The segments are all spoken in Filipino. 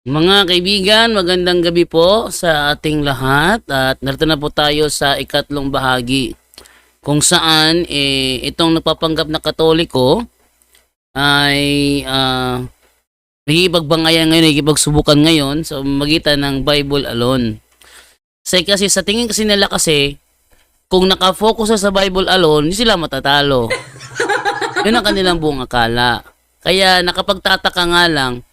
Mga kaibigan, magandang gabi po sa ating lahat at narito na po tayo sa ikatlong bahagi kung saan itong nagpapanggap na Katoliko ay nagigipagbangayan ngayon, nagigipagsubukan ngayon sa magitan ng Bible alone. Kasi sa tingin kasi nila kung nakafocus sa Bible alone, hindi sila matatalo. Yun ang kanilang buong akala. Kaya nakapagtataka nga lang,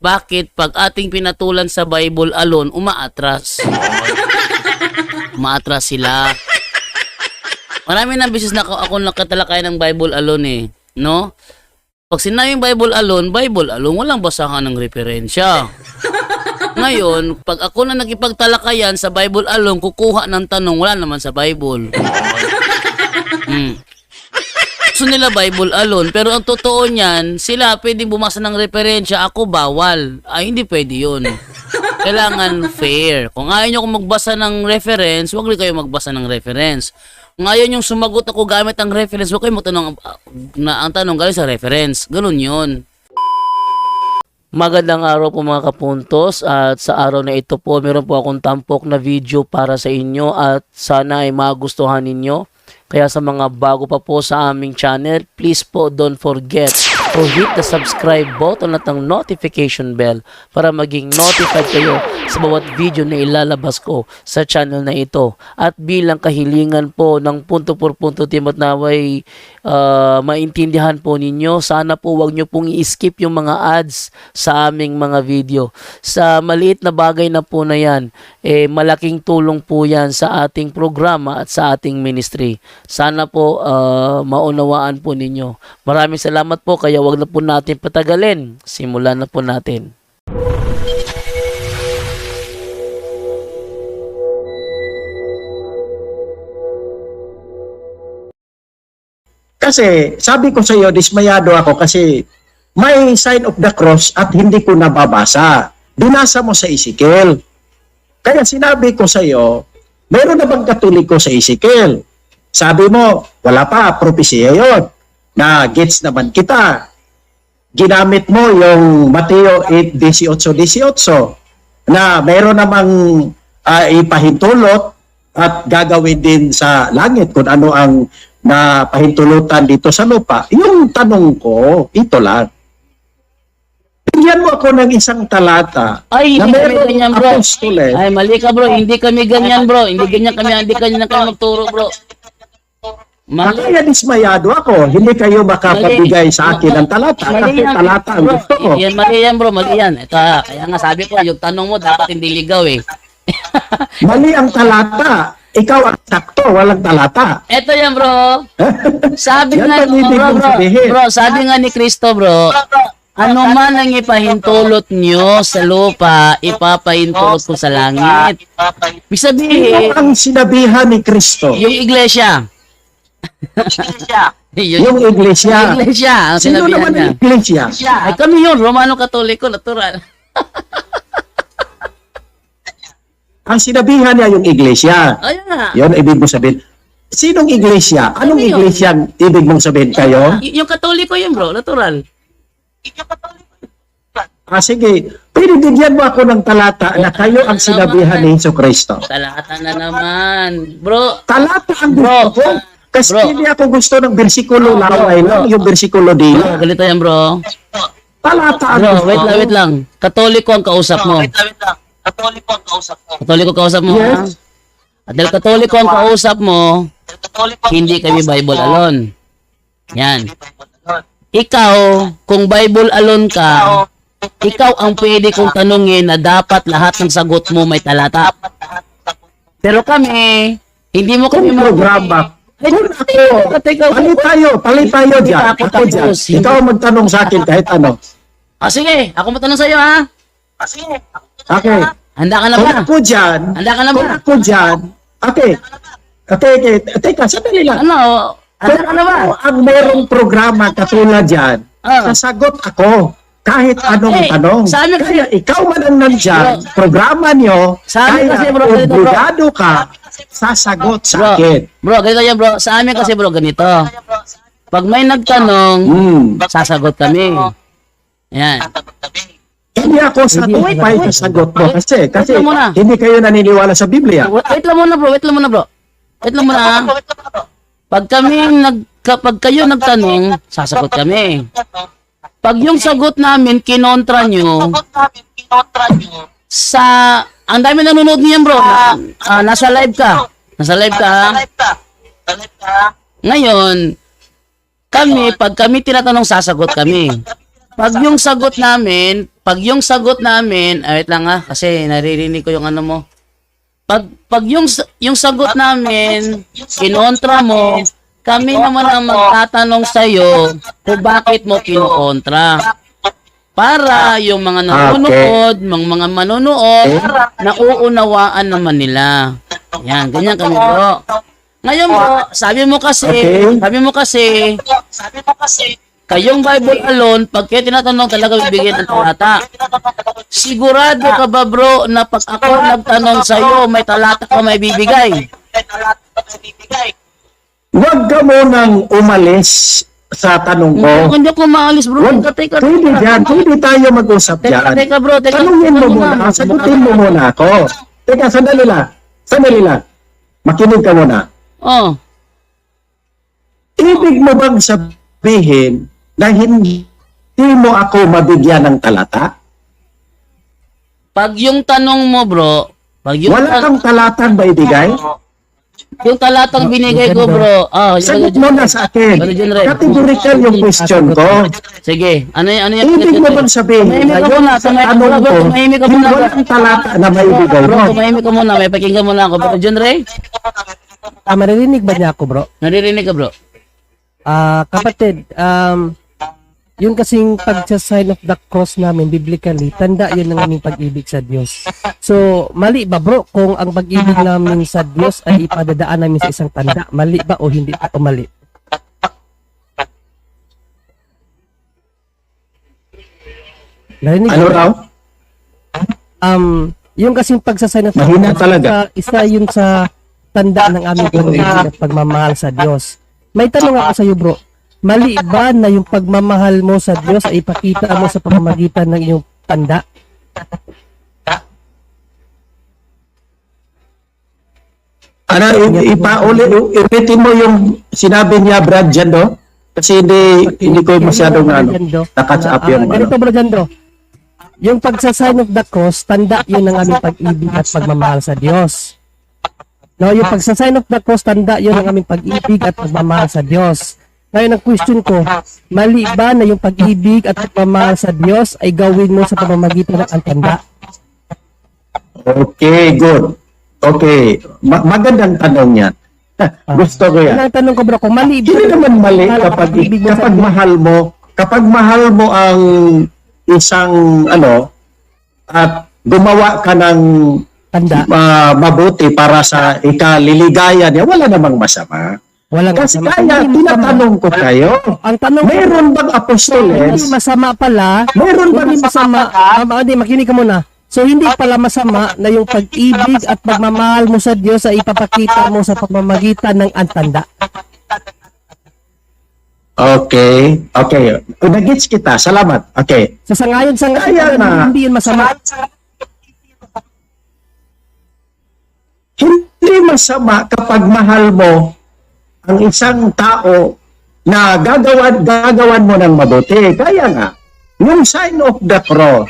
bakit pag ating pinatulan sa Bible alone, umaatras? Umaatras sila. Marami ng beses na ako nakatalakay ng Bible alone no? Pag sinabing Bible alone, walang basahan ng referensya. Ngayon, pag ako na nakipagtalakayan sa Bible alone, kukuha ng tanong, wala naman sa Bible. Gusto nila Bible alone, pero ang totoo niyan, sila pwedeng bumasa ng referensya, ako bawal. Ay, hindi pwede yun. Kailangan fair. Kung ayaw nyo magbasa ng reference, huwag rin kayo magbasa ng reference. Kung ayaw nyo sumagot ako gamit ang reference, huwag kayo magtanong na ang tanong galing sa reference. Ganun yun. Magandang araw po mga kapuntos, at sa araw na ito po, meron po akong tampok na video para sa inyo at sana ay magustuhan ninyo. Kaya sa mga bago pa po sa aming channel, please po don't forget to hit the subscribe button at ang notification bell para maging notified kayo sa bawat video na ilalabas ko sa channel na ito. At bilang kahilingan po ng punto por punto team at naway maintindihan po ninyo, sana po wag nyo pong i-skip yung mga ads sa aming mga video. Sa maliit na bagay na po na yan, malaking tulong po yan sa ating programa at sa ating ministry. Sana po maunawaan po ninyo. Maraming salamat po, kaya wag na po natin patagalin. Simulan na po natin. Kasi sabi ko sa iyo, dismayado ako kasi may sign of the cross at hindi ko nababasa. Binasa mo sa Ezekiel. Kaya sinabi ko sa iyo, mayroon na bang Katoliko sa Ezekiel? Sabi mo, wala pa, propesya yun. Na gets naman kita. Ginamit mo yung Mateo 8:18 na mayroon namang ipahintulot at gagawin din sa langit kung ano ang na pahintulutan dito sa lupa. Yung tanong ko, ito lang. Bigyan mo ako ng isang talata. Ay, na hindi kami merong ganyan, bro. apostles. Ay, mali ka, bro. Hindi kami ganyan, bro. Hindi ganyan kayo magturo, bro. Mali. Kaya dismayado ako. Hindi kayo makapabigay sa akin ng talata. Kasi talata ang gusto ko. Mali yan, bro. Mali yan. Ito, kaya nga sabi ko, yung tanong mo dapat hindi ligaw Mali ang talata. Ikaw ang sakto, walang talata. Ito yan, bro. Sabi Yan nga, ang ibig bro, kong bro, sabihin. bro, sabi nga ni Kristo, bro, ano man ang ipahintulot nyo sa lupa, ipapahintulot ko sa langit. Ibig sabihin, Ito ang sinabihan ni Kristo. yung iglesia. Yung iglesia. Yung iglesia, ang Sino sinabihan naman niya. ang iglesia? Ay, kami yun, Romano Katoliko, natural. Ang sinabihan niya yung iglesia. Ayun nga. Yun, ibig mo sabihin. Sinong iglesia? Anong Ano yun? iglesia ang ibig mong sabihin kayo? Yung Katoliko yun, bro, natural. Sige, pwede bigyan mo ako ng talata na kayo ang sinabihan ni Hesus Kristo. Talata na naman. Bro, Talata ang Bro, gusto ko. Kasi bro. hindi ako gusto ng bersikulo laway lang, yung bersikulo bro, dila. ganito yan, bro. Talata ang Bro, gusto ko. wait lang. Katoliko ang kausap mo. Katoliko kausap mo. Yes. At dahil Katoliko ang kausap mo, hindi kami Bible alone. Yan. Ikaw, kung Bible alone ka, ikaw ang pwede kong tanungin na dapat lahat ng sagot mo may talata. Pero kami, hindi mo kami Kung programa, palit tayo dyan. Ako dyan. Ikaw ang magtanong sa akin kahit ano. Sige, ako matanong sa'yo ha. Okay. Handa ka na Kung ba? ako dyan, Handa ka na kung ba? ako dyan, okay. Teka, sandali lang. Ano? Handa ka na ba? Kung ang merong programa katulad dyan, Ah. sasagot ako kahit anong tanong. sa amin kasi- Kaya ikaw man ang nandyan, programa nyo, Sa amin kasi, kaya bro, ganito, bro. obligado ka, sasagot sa Bro, akin. bro, ganito yan, bro. Sa amin kasi, bro, ganito. Pag may nagtanong, Hmm. sasagot kami. Yan. Hindi ako satisfied sa sagot mo kasi lang muna. hindi kayo naniniwala sa Biblia. Wait lang muna, bro. Wait lang muna, bro. Wait lang muna, ah. Pag kayo nagtanong, sasagot kami. Pag yung sagot namin, kinontra nyo, ang dami nanonood niyan, bro. Nasa live ka. Nasa live ka, ha? Ngayon, pag kami tinatanong, sasagot kami. Pag yung sagot namin, wait lang, ha, kasi naririnig ko yung ano mo. Pag yung sagot namin, kinontra mo, kami naman ang magtatanong sa iyo kung bakit mo kinokontra. Para yung mga nanonood, mga manonood, nauunawaan naman nila. Yan, ganyan kami, bro. Ngayon, bro, sabi mo kasi, kayong Bible alone, pag kayo tinatanong, talaga bibigyan ng talata. Sigurado ka ba, bro, na pag ako nagtanong sa iyo, may talata ka may bibigay? Huwag ka munang umalis sa tanong ko. Hindi ako maalis, bro. Pwede dyan. Pwede tayo mag-usap dyan. Teka, bro. Tanungin mo muna. Sagutin mo muna ako. Teka, sandali lang. Makinig ka muna. Oh. Ibig mo bang sabihin na hindi mo ako mabigyan ng talata? Pag yung tanong mo, bro, Wala kang talatang maibigay? yung talatang binigay ko, bro. Sagot mo na sa akin. Categorical yung question ko. Sige. Ano yan? Ibig mo bang sabihin na yung sa tanong ko, walang talata na maibigay Bro, mo? tumahimik ka muna. May pakinggan muna ako. Bro, John Ray? Maririnig ba niya ako, bro? Naririnig ka, bro? Kapatid, yun kasing pag-sign of the cross namin biblically, tanda yun ng aming pag-ibig sa Diyos. So, mali ba, bro, kung ang pag-ibig namin sa Diyos ay ipadadaan namin sa isang tanda? Mali ba o hindi pa o mali? Narinig Ano ba? raw? Yung kasing pagsasign of the Mahina cross, talaga. isa yun sa tanda ng aming pag-ibig at pagmamahal sa Diyos. May tanong ako sa iyo, bro. Mali ba na yung pagmamahal mo sa Diyos ay ipakita mo sa pamamagitan ng iyong tanda? Ano, ulitin mo yung sinabi niya, Brad, dyan, no? Kasi hindi ko masyadong nakatch up yung ganito, bro, Jandro. Yung pagsasign of the cross, tanda yun ng aming pag-ibig at pagmamahal sa Diyos. No, yung pagsasign of the cross, tanda yun ng aming pag-ibig at pagmamahal sa Diyos. Ngayon, ang question ko, mali ba na yung pag-ibig at pagmamahal sa Diyos ay gawin mo sa pamamagitan ng ang tanda? Okay, good. Okay. Magandang tanong yan. Gusto ko yan. Ang tanong ko, bro, kung mali ba? Hindi naman mali kapag mahal mo ang isang at gumawa ka ng Tanda. mabuti para sa ikaliligaya niya, wala namang masama. Walang Kasi masama. kaya tinatanong ko kayo, Ang tanong ko, mayroon bang hindi apostoles? masama pala. Mayroon bang Hindi masama. Hindi, makinig ka muna. So, hindi pala masama na yung pag-ibig at pagmamahal mo sa Diyos ay ipapakita mo sa pamamagitan ng antanda. Okay. Nag-gets kita. Salamat. Okay. So, sa ngayon, Kaya na. hindi yun masama. Hindi masama kapag mahal mo ang isang tao na gagawan mo ng mabuti. Kaya nga, yung sign of the cross,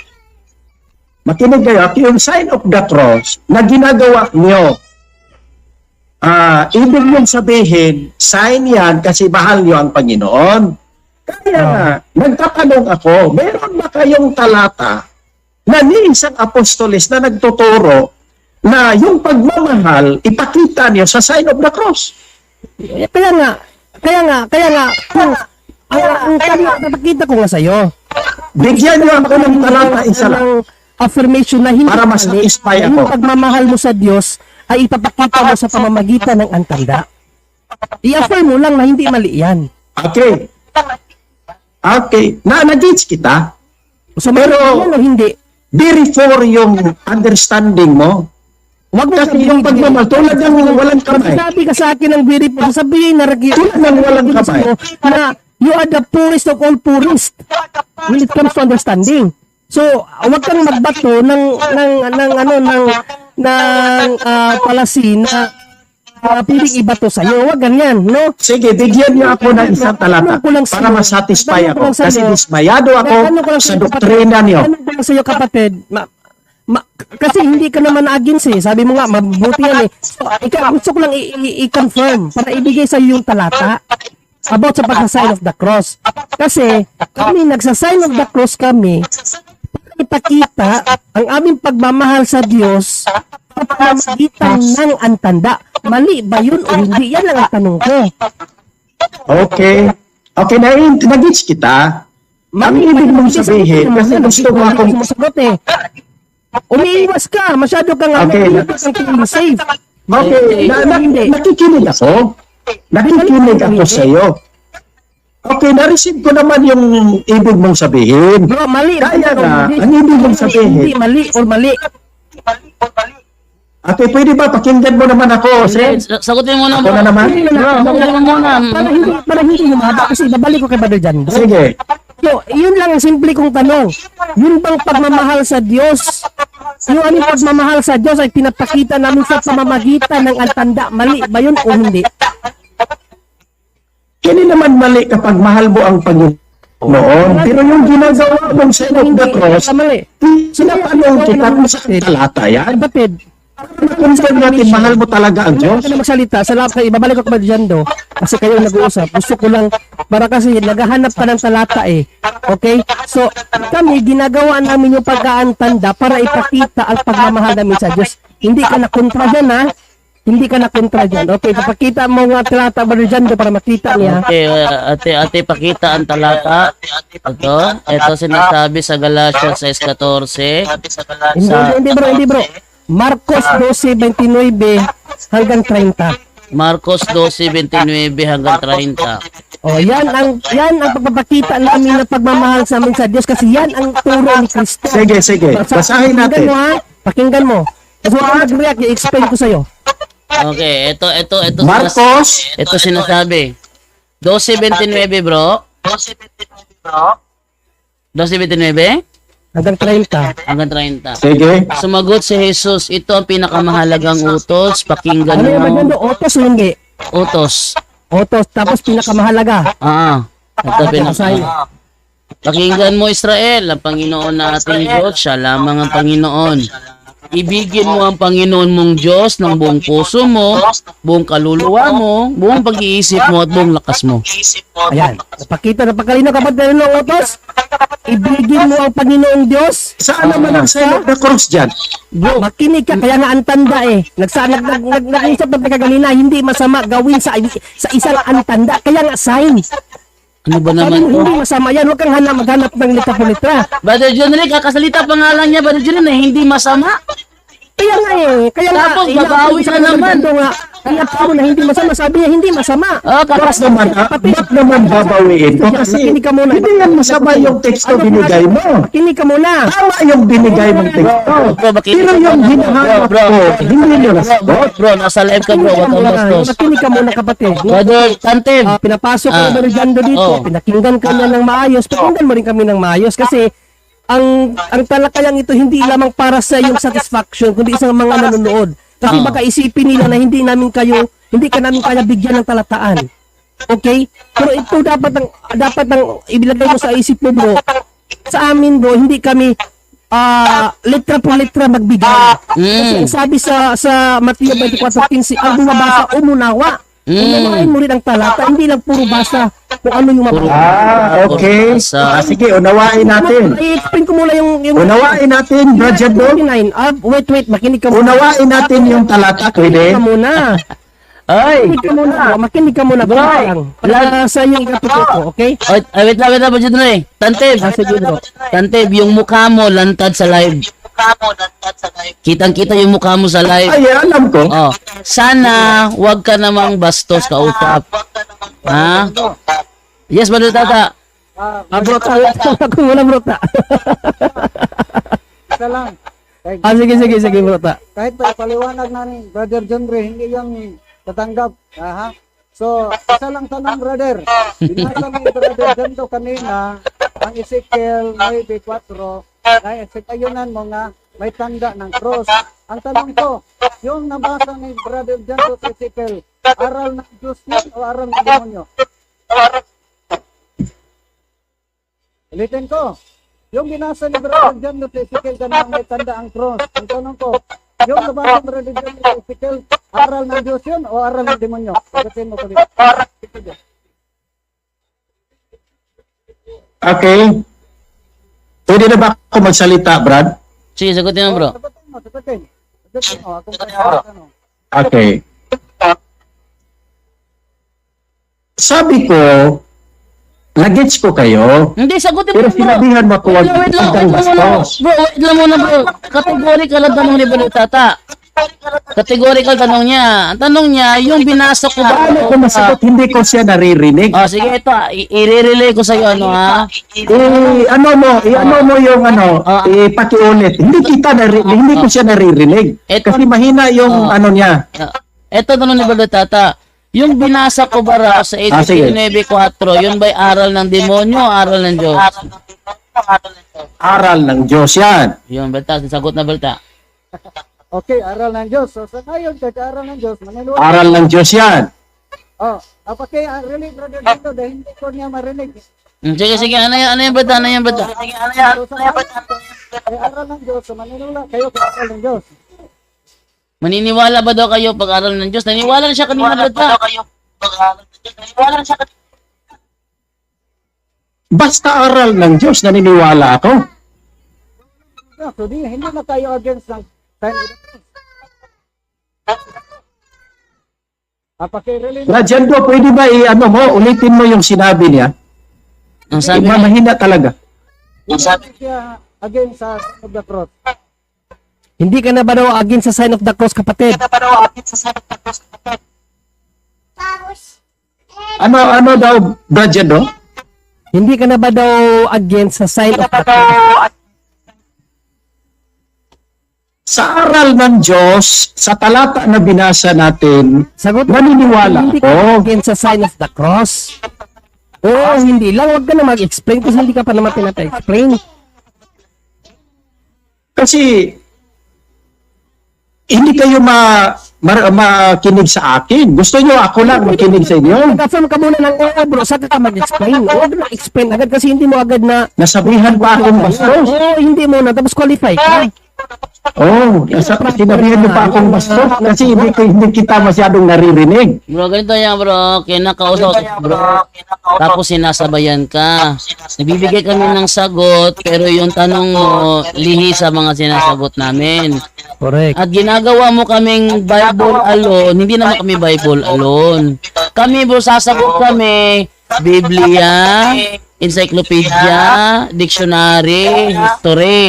makinig kayo, yung sign of the cross na ginagawa nyo, ibig yung sabihin, sign yan kasi mahal nyo ang Panginoon. Kaya nga, nagtatanong ako, meron ba kayong talata na ni isang apostolis na nagtuturo na yung pagmamahal, ipakita niyo sa sign of the cross? Kaya nga, ang napakita ko nga sa'yo. Bigyan niyo ako ng talata isa lang. Affirmation na hindi Para mali, ma-satisfy na yung ako. pagmamahal mo sa Diyos ay ipapakita mo sa pamamagitan ng antanda. I-affirm mo lang na hindi mali yan. Okay. Na-gauge kita. So, Pero- yan o hindi. Before yung understanding mo, Wag mo kasi yung pagmamahal, tulad ng walang kamay. Sabi ka sa akin ng very po, sabihin na Tulad ng walang kamay. na you are the poorest of all poorest when it comes to understanding. So, wag kang magbato ng palasi na piling ibato sa'yo. Wag ganyan, no? Sige, bigyan niyo ako ng isang talata para masatisfy ako. Kasi dismayado ako sa doktrina niyo. Ano ko lang sa'yo, kapatid? Kasi hindi ka naman against eh. Sabi mo nga, mabuti yan eh. So, gusto ko lang i-confirm para ibigay sa'yo yung talata about sa pagsa-sign of the cross. Kasi kami, nagsa-sign of the cross kami, ipakita ang aming pagmamahal sa Diyos sa pamamagitan ng antanda. Mali ba yun o hindi? Yan lang ang tanong ko. Okay. Okay, nag-gets kita. Ang ibig mong sabihin, kasi gusto mo akong... Sumasagot eh. Umiiwas ka. Masyado kang safe. Okay, nakikinig ako. Nakikinig ako sa iyo. Okay, na-receive ko naman yung ibig mong sabihin. Bro, mali. Kaya nga, ang ibig mong sabihin. Hindi, mali or mali. Okay, pwede ba? Pakinggan mo naman ako, sir. Sagutin mo na. Ako na naman. Bro, sagutin mo muna. Para hindi lumaba kasi babalik ko kay Brother Jan. Sige. So, yun lang ang simple kong tanong. Yun bang pagmamahal sa Diyos? Yung aming pagmamahal sa Diyos ay pinapakita namin sa pamamagitan ng antanda. Mali ba yun o hindi? Hindi naman mali kapag mahal mo ang Panginoon. Pero yung ginagawa mong sign of the cross, Mali. sinapanong kita kung sa talata yan. Kapatid, Confirm natin, mahal mo talaga ang Diyos. Ano magsalita? Salamat kayo. Ibabalik ko kay Brother Jando kasi kayo nag-uusap. Gusto ko lang, para kasi naghahanap ka ng talata eh. Okay? So, kami, ginagawa namin yung pagkaantanda para ipakita ang pagmamahal namin sa Diyos. Hindi ka na kontra dyan, ha? Hindi ka na kontra dyan. Okay, papakita mo nga talata, Brother Jando, para makita niya. Okay, ate, pakita ang talata. Ito sinasabi sa Galatians 6:14. Hindi bro. Marcos 12:29 hanggang 30. Marcos 12:29 hanggang 30. Oh, yan ang pagpapakita namin ng pagmamahal sa amin sa Diyos kasi yan ang turo ni Kristo. Sige. Basahin natin. Pakinggan mo, ha? Pakinggan mo. Kasi kung mag-react, i-explain ko sa'yo. Okay, ito Marcos. ito sinasabi. 12:29 bro. 12:29 Hanggang 30. hanggang 30. Sige. Sumagot si Jesus, ito ang pinakamahalagang utos, pakinggan Ano yung mo. maganda? Otos o hindi? Utos. Otos, tapos pinakamahalaga. Ito Pakinggan mo Israel, ang Panginoon na ating Diyos, siya lamang ang Panginoon. Ibigin mo ang Panginoon mong Diyos ng buong puso mo, buong kaluluwa mo, buong pag-iisip mo at buong lakas mo. Ayan. Napakita na pagkalino kapag ng otos. Ibigin mo ang Panginoong Diyos. Saan naman ang sign of the cross dyan? Bro, makinig ka, kaya nga antanda eh. Nag-isip na kanina, hindi masama gawin sa isang antanda. Kaya nga sign. Ano ba Sabi naman mo, to? hindi masama yan. Huwag kang maghanap ng litra po litra. Brother John Rick, kakasalita pangalan niya, Brother John, na hindi masama. Kaya nga eh. Kaya nga, Tapos, babawi na naman. Kaya po na hindi masama. Sabi niya, hindi masama. Bakit naman, ba't naman babawiin ko? Kasi Makinig ka muna. hindi yan masama yung teksto binigay mo. Makinig ka muna. Tama yung binigay mong teksto. Pero yung hinahanap Bro, ko, hindi nyo nasagot. Bro, nasa live ka bro, wag kang bastos. Makinig ka muna kapatid. Brother Tantib, Pinapasok ka na Jando dito. Oo. Pinakinggan ka niya ng maayos. Pakinggan mo rin kami ng maayos. Kasi ang talakayang ito hindi lamang para sa iyong satisfaction, kundi isang mga nanonood. Kasi Oo. baka isipin nila na hindi ka namin kaya bigyan ng talataan. Okay? Pero ito dapat ang ibilagay mo sa isip mo, bro. Sa amin, bro, hindi kami litra po litra magbigay. Kasi ang sabi sa Mateo 24:15, ang bumabasa umunawa. Unawain mo rin ang talata, hindi lang puro basa kung ano yung mabasa. Okay. Sige, unawain natin. I-explain ko muna yung Unawain natin, Brother Bo. 29. Wait, makinig ka muna. Unawain natin yung talata, pwede? Makinig ka muna. ay, Makinig ka muna. Bro, Para sa yung ikatuto ko, okay? wait lang, Brother John Rick. Tantib, Sige, bro. Tantib, yung mukha mo lantad sa live. Kitang-kita yung mukha mo sa live. Ay, alam ko. Oh, sana wag ka namang bastos kausap. Ha? Yes, Brother Tata. Bro, ako muna, bro. Isa lang. Sige, bro. Kahit paliwanag na ni Brother John Ray, hindi yung tatanggap. Aha. So, isa lang tanong, brother. Binasa ni Brother John to kanina, ang Ezekiel 9:4, ay sa kayunan mo nga may tanda ng cross. Ang tanong ko, yung nabasa ni Brother John sa Ezekiel, aral ng Diyos yun o aral ng demonyo? Ulitin ko, yung binasa ni Brother John sa Ezekiel kanina may tanda ang cross. Ang tanong ko, yung nabasa ni Brother John sa Ezekiel, aral ng Diyos yun o aral ng demonyo? Sagutin mo ulit. Okay. Pwede na ba ako magsalita, Brad? Sige, sagutin mo, bro. Sagutin mo. Sagutin mo. Akong ano. Okay. Sabi ko, nagets ko kayo, Hindi, sagutin mo, pero bro. sinabihan mo ko wag Wait lang itang muna. bastos. Bro, wait lang muna, bro. Categorical ang tanong ni Balutata. Categorical tanong niya. Ang tanong niya, yung binasa ko ba? Paano ko masagot? Hindi ko siya naririnig. Oh, sige, ito. I-relay ko sa iyo, ano, ha? Ano mo yung ano, pakiulit. Hindi ko siya naririnig. Eto- Kasi mahina yung ano niya. Ito tanong ni Balutata. Yung binasa ko ba raw sa sige. 18:9:4, yun ba'y aral ng demonyo o aral ng Diyos? Aral ng Diyos yan. Yung Balta, sagot na Balta. Okay, aral ng Diyos. So sa ngayon, kaya aral ng Diyos, maniniwala. Aral ng Diyos yan. Oh, apakay really brother dito dahil hindi ko niya marinig. Sige, sige. Ano yan, Balta? Ano yan, Balta? So sa ngayon, ay aral ng Diyos, so maniniwala kayo kaya aral ng Diyos. Maniniwala ba daw kayo pag aral ng Diyos? Naniwala na siya kanina, Balta. Basta aral ng Diyos, naniniwala ako. Yeah, so hindi na tayo against ng time of the cross. Apakay really Rajendo, pwede ba ulitin mo yung sinabi niya? Ang sabi niya, Mahina talaga. sabi siya against sa sign of the cross. Hindi ka na ba daw against sa sign of the cross, kapatid? Ano daw, Rajendo? Hindi ka na ba daw against sa sign of the cross? Sa aral ng Diyos, sa talata na binasa natin, Sagot mo, naniniwala hindi ka ako. against sa sign of the cross. Oo, hindi lang. Huwag ka na mag-explain kasi hindi ka pa naman pinapa-explain. Kasi hindi kayo makinig sa akin. Gusto nyo ako lang makinig sa inyo. Nag-affirm ka muna ng oo, bro. Saka ka mag-explain. Huwag na explain agad kasi hindi mo agad na Nasabihan pa akong bastos. oo, hindi mo na. Tapos qualify ka. Sinabihan niyo pa akong bastos kasi hindi kita masyadong naririnig. bro, ganito yan, bro. Kinakausap, bro. Tapos sinasabayan ka. Nagbibigay kami ng sagot, pero yung tanong mo, lihi sa mga sinasagot namin. Correct. At ginagawa mo kaming Bible alone, hindi naman kami Bible alone. Kami, bro, sasagot kami, Biblia, encyclopedia, dictionary, history.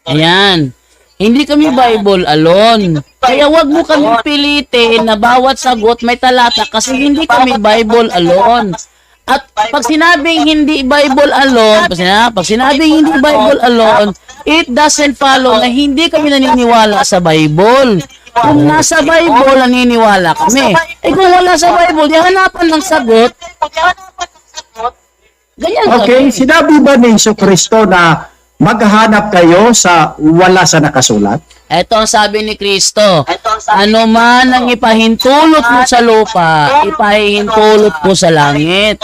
Ayan. Hindi kami Bible alone. Kaya wag mo kami pilitin na bawat sagot may talata kasi hindi kami Bible alone. At pag sinabing hindi Bible alone, pag sinabing hindi Bible alone, it doesn't follow na hindi kami naniniwala sa Bible. Kung nasa Bible, naniniwala kami. Eh kung wala sa Bible, hanapan ng sagot. Ganyan Okay, kami. sinabi ba ni Jesucristo na maghahanap kayo sa wala sa nakasulat? Ito ang sabi ni Kristo. Ano man ang ipahintulot mo sa lupa, ipahintulot mo sa langit.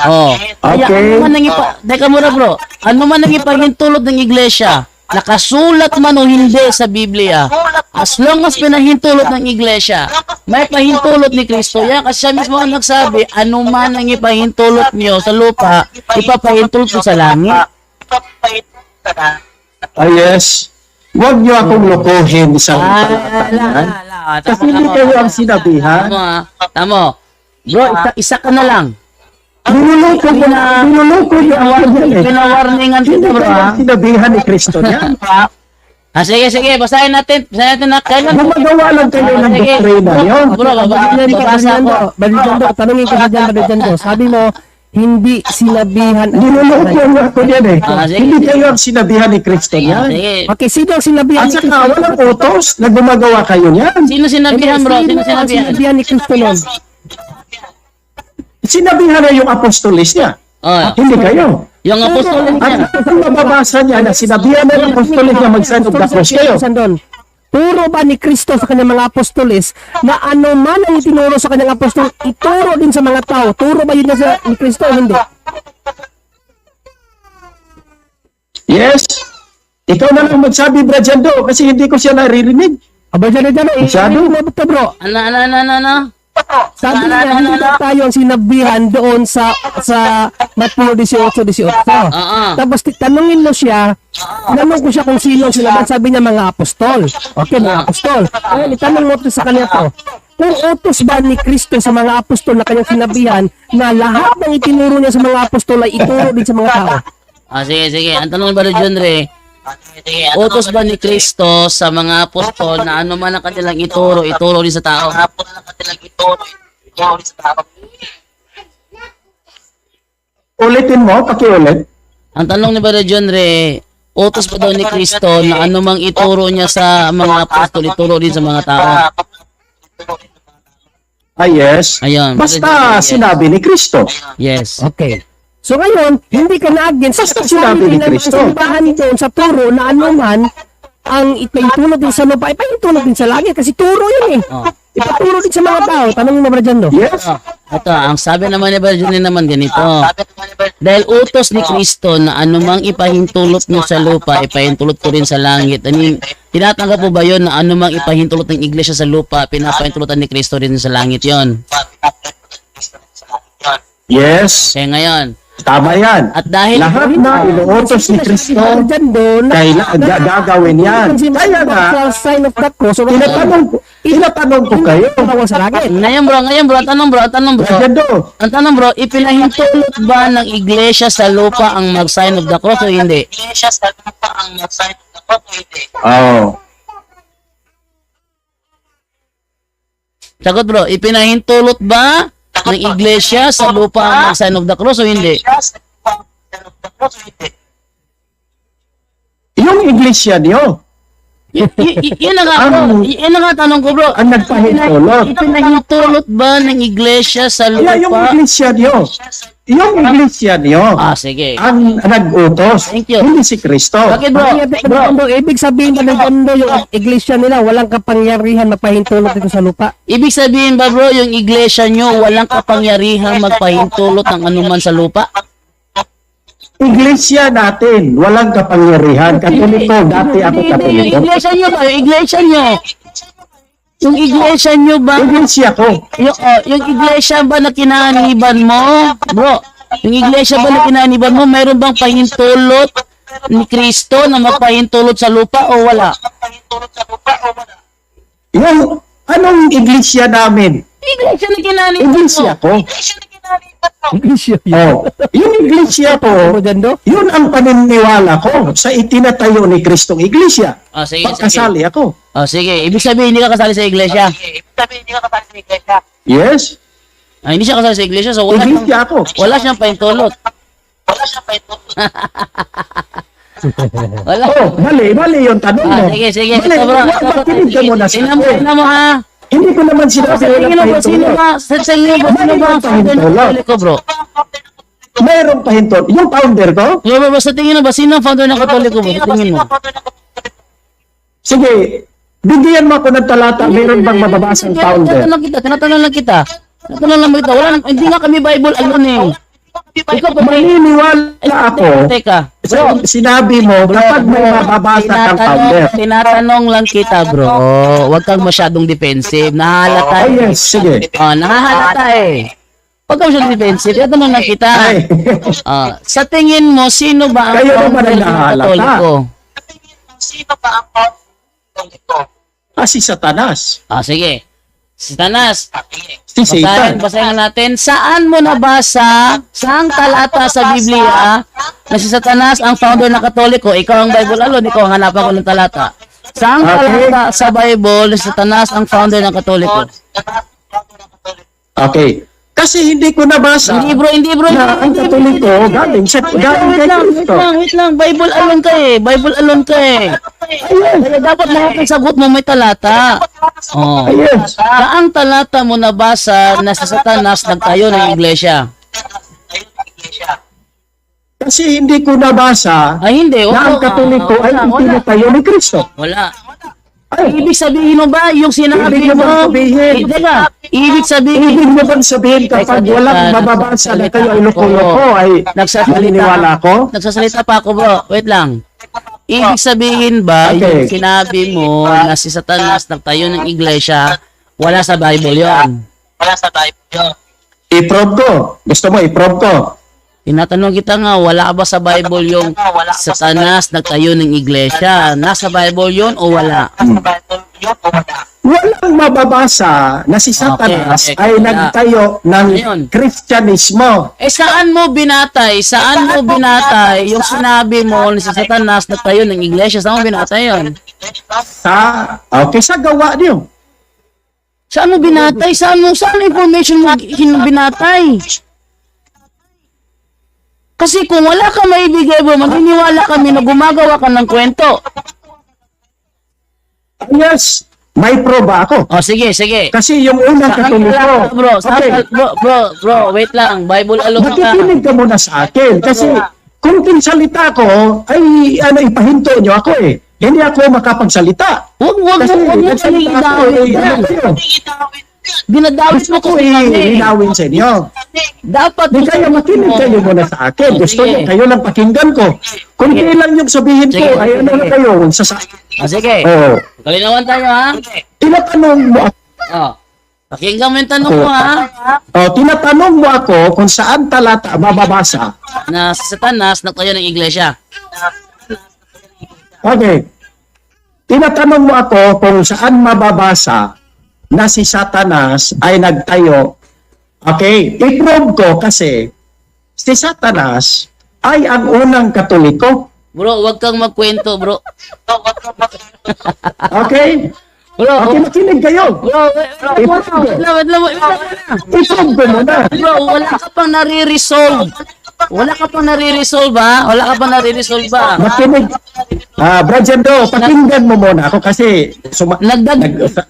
Oh. Kaya Okay. ano man ang Teka muna, bro. Ano man ang ipahintulot ng iglesia, nakasulat man o hindi sa Biblia, as long as pinahintulot ng iglesia, may pahintulot ni Kristo. Yan kasi siya mismo ang nagsabi, ano man ang ipahintulot niyo sa lupa, ipapahintulot mo sa langit. Yes. Huwag niyo akong lokohin sa talata yan. Kasi hindi kayo ang sinabihan. Tamo. Bro, isa ka na lang. Niluloko niyo ako yan eh. Pinawarningan Hindi kita, bro, kayo ha? ang sinabihan ni Kristo niyan. Sige, basahin natin na kailan. Gumagawa lang kayo ng Sige. doktrina yun. Bro, babasa ako. Badidjando, tanungin ko sa dyan, Badidjando. Sabi mo, hindi sinabihan. Niluloko niyo ako yan eh. Sige. Hindi kayo ang sinabihan ni Kristo niyan. Sige. Okay, sino ang sinabihan At ni saka Kristo? walang utos na gumagawa kayo niyan. Sino sinabihan, bro? Sino ang sinabihan? sinabihan ni Kristo nun? Sinabihan na yung apostolis niya. Oh, Hindi kayo. Yung apostoles niya. At kung mababasa niya na sinabihan ng apostoles na mag-sign of the cross kayo. Sandon. Turo ba ni Kristo sa kanyang mga apostoles na ano man ang itinuro sa kanyang apostol, ituro din sa mga tao? Turo ba yun niya ni Kristo o hindi? Yes. Ikaw na lang magsabi, Brajando, kasi hindi ko siya naririnig. Aba, dyan, Masyado. bro. Ano? Sabi niya, hindi na tayo ang sinabihan doon sa Matthew 18:18. Tapos tanungin mo siya, tinanong ko siya kung sino ang sinabihan, sabi niya mga apostol. Okay, mga apostol. Ngayon, itanong mo sa kanya to. Kung utos ba ni Kristo sa mga apostol na kanyang sinabihan na lahat ng itinuro niya sa mga apostol ay ituro din sa mga tao? Sige. Ang tanong ba ni John Ray, utos ba ni Kristo sa mga apostol na ano man ang kanilang ituro din sa tao? Ulitin mo, pakiulit. Ang tanong ni Brother John Ray, utos ba daw ni Kristo na ano mang ituro niya sa mga apostol, ituro din sa mga tao? Ah, yes. Ayun. Basta sinabi ni Kristo. Yes. Okay. So ngayon, hindi ka na-against. Basta sinabi ni Kristo. Simbahan doon sa turo na anuman ang ipahintulot din sa lupa, ipahintulot din sa langit kasi turo yun eh. Oh. Ipaturo din sa mga tao. Tanong mo ba dyan, no? Yes. Ito, ang sabi naman ni Brother John Ray naman ganito. Dahil utos ni Kristo na anumang ipahintulot mo sa lupa, ipahintulot ko rin sa langit. I mean, tinatanggap po ba yun na anumang ipahintulot ng iglesia sa lupa, pinapahintulutan ni Kristo rin sa langit yon? Yes. Kaya ngayon, Tama yan. at dahil Lahat na inuutos ni Kristo, gagawin yan. Kaya nga, Sign of the cross. tinatanong ko kayo. Sa langit. ngayon bro, ang tanong bro, Brajando, ang tanong bro, ipinahintulot ba ng iglesia sa lupa ang mag-sign of the cross o hindi? oh, Sagot bro, ipinahintulot ba ng iglesia sa lupa ang mag-sign of the cross o hindi? yung iglesia niyo, Yan ang nga bro, yan ang nga tanong ko bro. ang nagpahintulot. Ipinahintulot ba ng iglesia sa Kaya yung lupa? iglesia niyo, Sige. ang nag-utos, Thank you. hindi si Kristo. Bakit bro? Ibig sabihin na ng yung iglesia nila, walang kapangyarihan magpahintulot dito sa lupa. Ibig sabihin ba bro, yung iglesia nyo walang kapangyarihan magpahintulot ng anuman sa lupa? Iglesia natin, walang kapangyarihan. Katoliko, dati ako Yung katoliko. iglesia nyo ba? Yung iglesia nyo? Yung iglesia nyo ba? Iglesia ko. Yung iglesia ba na kinaniban mo? Bro, yung iglesia ba na kinaniban mo, mayroon bang pahintulot ni Kristo na magpahintulot sa lupa o wala? Yung, anong iglesia namin? Iglesia na kinaniban mo. Iglesia ko. Iglesia Oh, yung iglesia ko, yun ang paniniwala ko sa itinatayo ni Kristong iglesia. Sige. Pagkasali ako. Sige. Ibig sabihin, hindi ka kasali sa iglesia. Yes, Hindi siya kasali sa iglesia, so wala iglesia ako. siyang pahintulot. Wala. Oh, mali yung tanong mo. Sige. Mali, Ito, bro. makinig ka muna sa Tingnan mo ha. Hindi ko naman sinabi Sa tingin mo, sino pahintulot. ba? Sa tingin mo, sino ba ang founder ng Katoliko, bro? Mayroong pahintulot. Yung founder ko? Bro, sa tingin mo ba, sino ang founder ng Katoliko, bro? Sa tingin mo? Sige, bigyan mo ako ng talata. Mayroon bang mababasang founder? Tinatanong lang kita. Wala, hindi nga kami Bible alone eh. Ikaw pa Maniniwala ako. Teka. Sinabi mo, kapag may mababasa kang founder. Tinatanong lang kita, bro. Huwag kang masyadong defensive. Nahahalata Oh, eh. yes, sige. Nahahalata eh. Huwag kang masyadong defensive. Tinatanong lang kita. Ay, Sa tingin mo, sino ba ang Kayo naman founder ang ng nahahalata. Katoliko? si Satanas. Sige. Satanas. Si Satan. Basahin natin. Saan mo nabasa, saang talata sa Biblia na si Satanas ang founder ng Katoliko? Ikaw ang Bible alone, ikaw ang hanapan ko ng talata. Saang talata sa Bible na si Satanas ang founder ng Katoliko? Okay. Kasi hindi ko nabasa Hindi bro. na ang Katoliko galing kay Kristo. Wait lang. Bible alone ka eh. Kaya dapat lahat ng sagot mo may talata. Ayun. Saang talata mo nabasa na si Satanas nagtayo ng iglesia? Kasi hindi ko nabasa Ay, hindi. na ang Katoliko ay itinatayo ni Kristo. Wala. Ay, Ibig sabihin mo ba yung sinabi Ibig mo? mo sabihin. Teka, ibig sabihin, ibig mo bang sabihin kapag walang mababasa na kayo ay loko-loko ay naniniwala ko? nagsasalita pa ako bro. Wait lang. Ibig sabihin ba Okay. yung sinabi mo na si Satanas nagtayo ng iglesia, wala sa Bible yon? I-prove ko. Gusto mo i-prove ko? Tinatanong kita nga, wala ba sa Bible yung Satanas nagtayo ng iglesia? Nasa Bible yon o wala? Walang mababasa na si Satanas Okay. ay nagtayo ng Ayun. Kristyanismo. Eh saan mo binatay? Saan mo binatay yung sinabi mo na si Satanas nagtayo ng iglesia? Saan mo binatay yon? Sa gawa niyo. Saan mo binatay? Saan information mo binatay? Kasi kung wala ka maibigay bro, maniniwala kami na gumagawa ka ng kwento. Yes, may proba ako. O sige, sige. Kasi yung unang Katoliko. Bro, Okay, bro, wait lang. Bible alone ka. makikinig ka muna sa akin. Kasi kung salita ko, ay ipahinto nyo ako eh. Hindi ako makapagsalita. Huwag Kasi mo nagsalita ako eh, Dinadawit mo gusto ko kasi kami. linawin sa inyo. Dapat Di kaya makinig kayo muna sa akin. Gusto Sige. nyo, kayo lang pakinggan ko. Kung kailan yung sabihin ko, Sige, ay ano na sige. kayo. Sige. Oh, Kalinawan tayo ha. tinatanong mo ako. Pakinggan mo yung tanong mo ha. Tinatanong mo ako kung saan talata mababasa. Na si Satanas nagtayo ng iglesia. Okay. Tinatanong mo ako kung saan mababasa na si Satanas ay nagtayo. Okay. I-prove ko kasi si Satanas ay ang unang Katoliko. Bro, huwag kang magkwento, bro. Okay? Bro, Okay, makinig kayo. wait lang. I-prove ko muna. Bro, wala ka pang nare-resolve. Wala ka pang nare-resolve ha? Makinig. Brother Do, pakinggan mo muna ako kasi Nagdagdag ka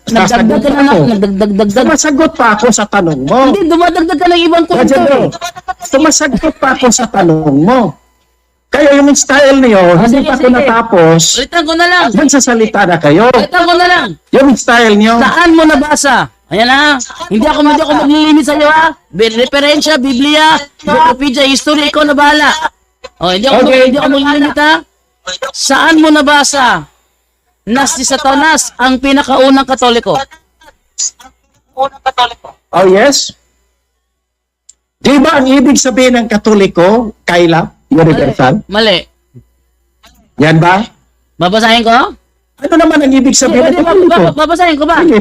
na nagdagdag. sumasagot pa ako sa tanong mo. Hindi, dumadagdag ka ng ibang kwento. Brother Do, sumasagot pa ako sa tanong mo. Kaya yung style niyo, hindi sige, pa ko sige. natapos. Ulitan ko na lang. Nagsasalita na kayo. Yung style niyo. Saan mo nabasa? Ayan ha. Hindi ako maglilimit sa iyo ha. Referensya, Biblia, Wikipedia, history, ikaw na bahala. Hindi ako maglilimit ha. Saan mo nabasa na si Satanas ang pinakaunang Katoliko? Oh yes? Di ba ang ibig sabihin ng Katoliko, Kaila, universal? Mali. Yan ba? Babasahin ko? Ano naman ang ibig sabihin ng Katoliko? Babasahin ko ba? Sige,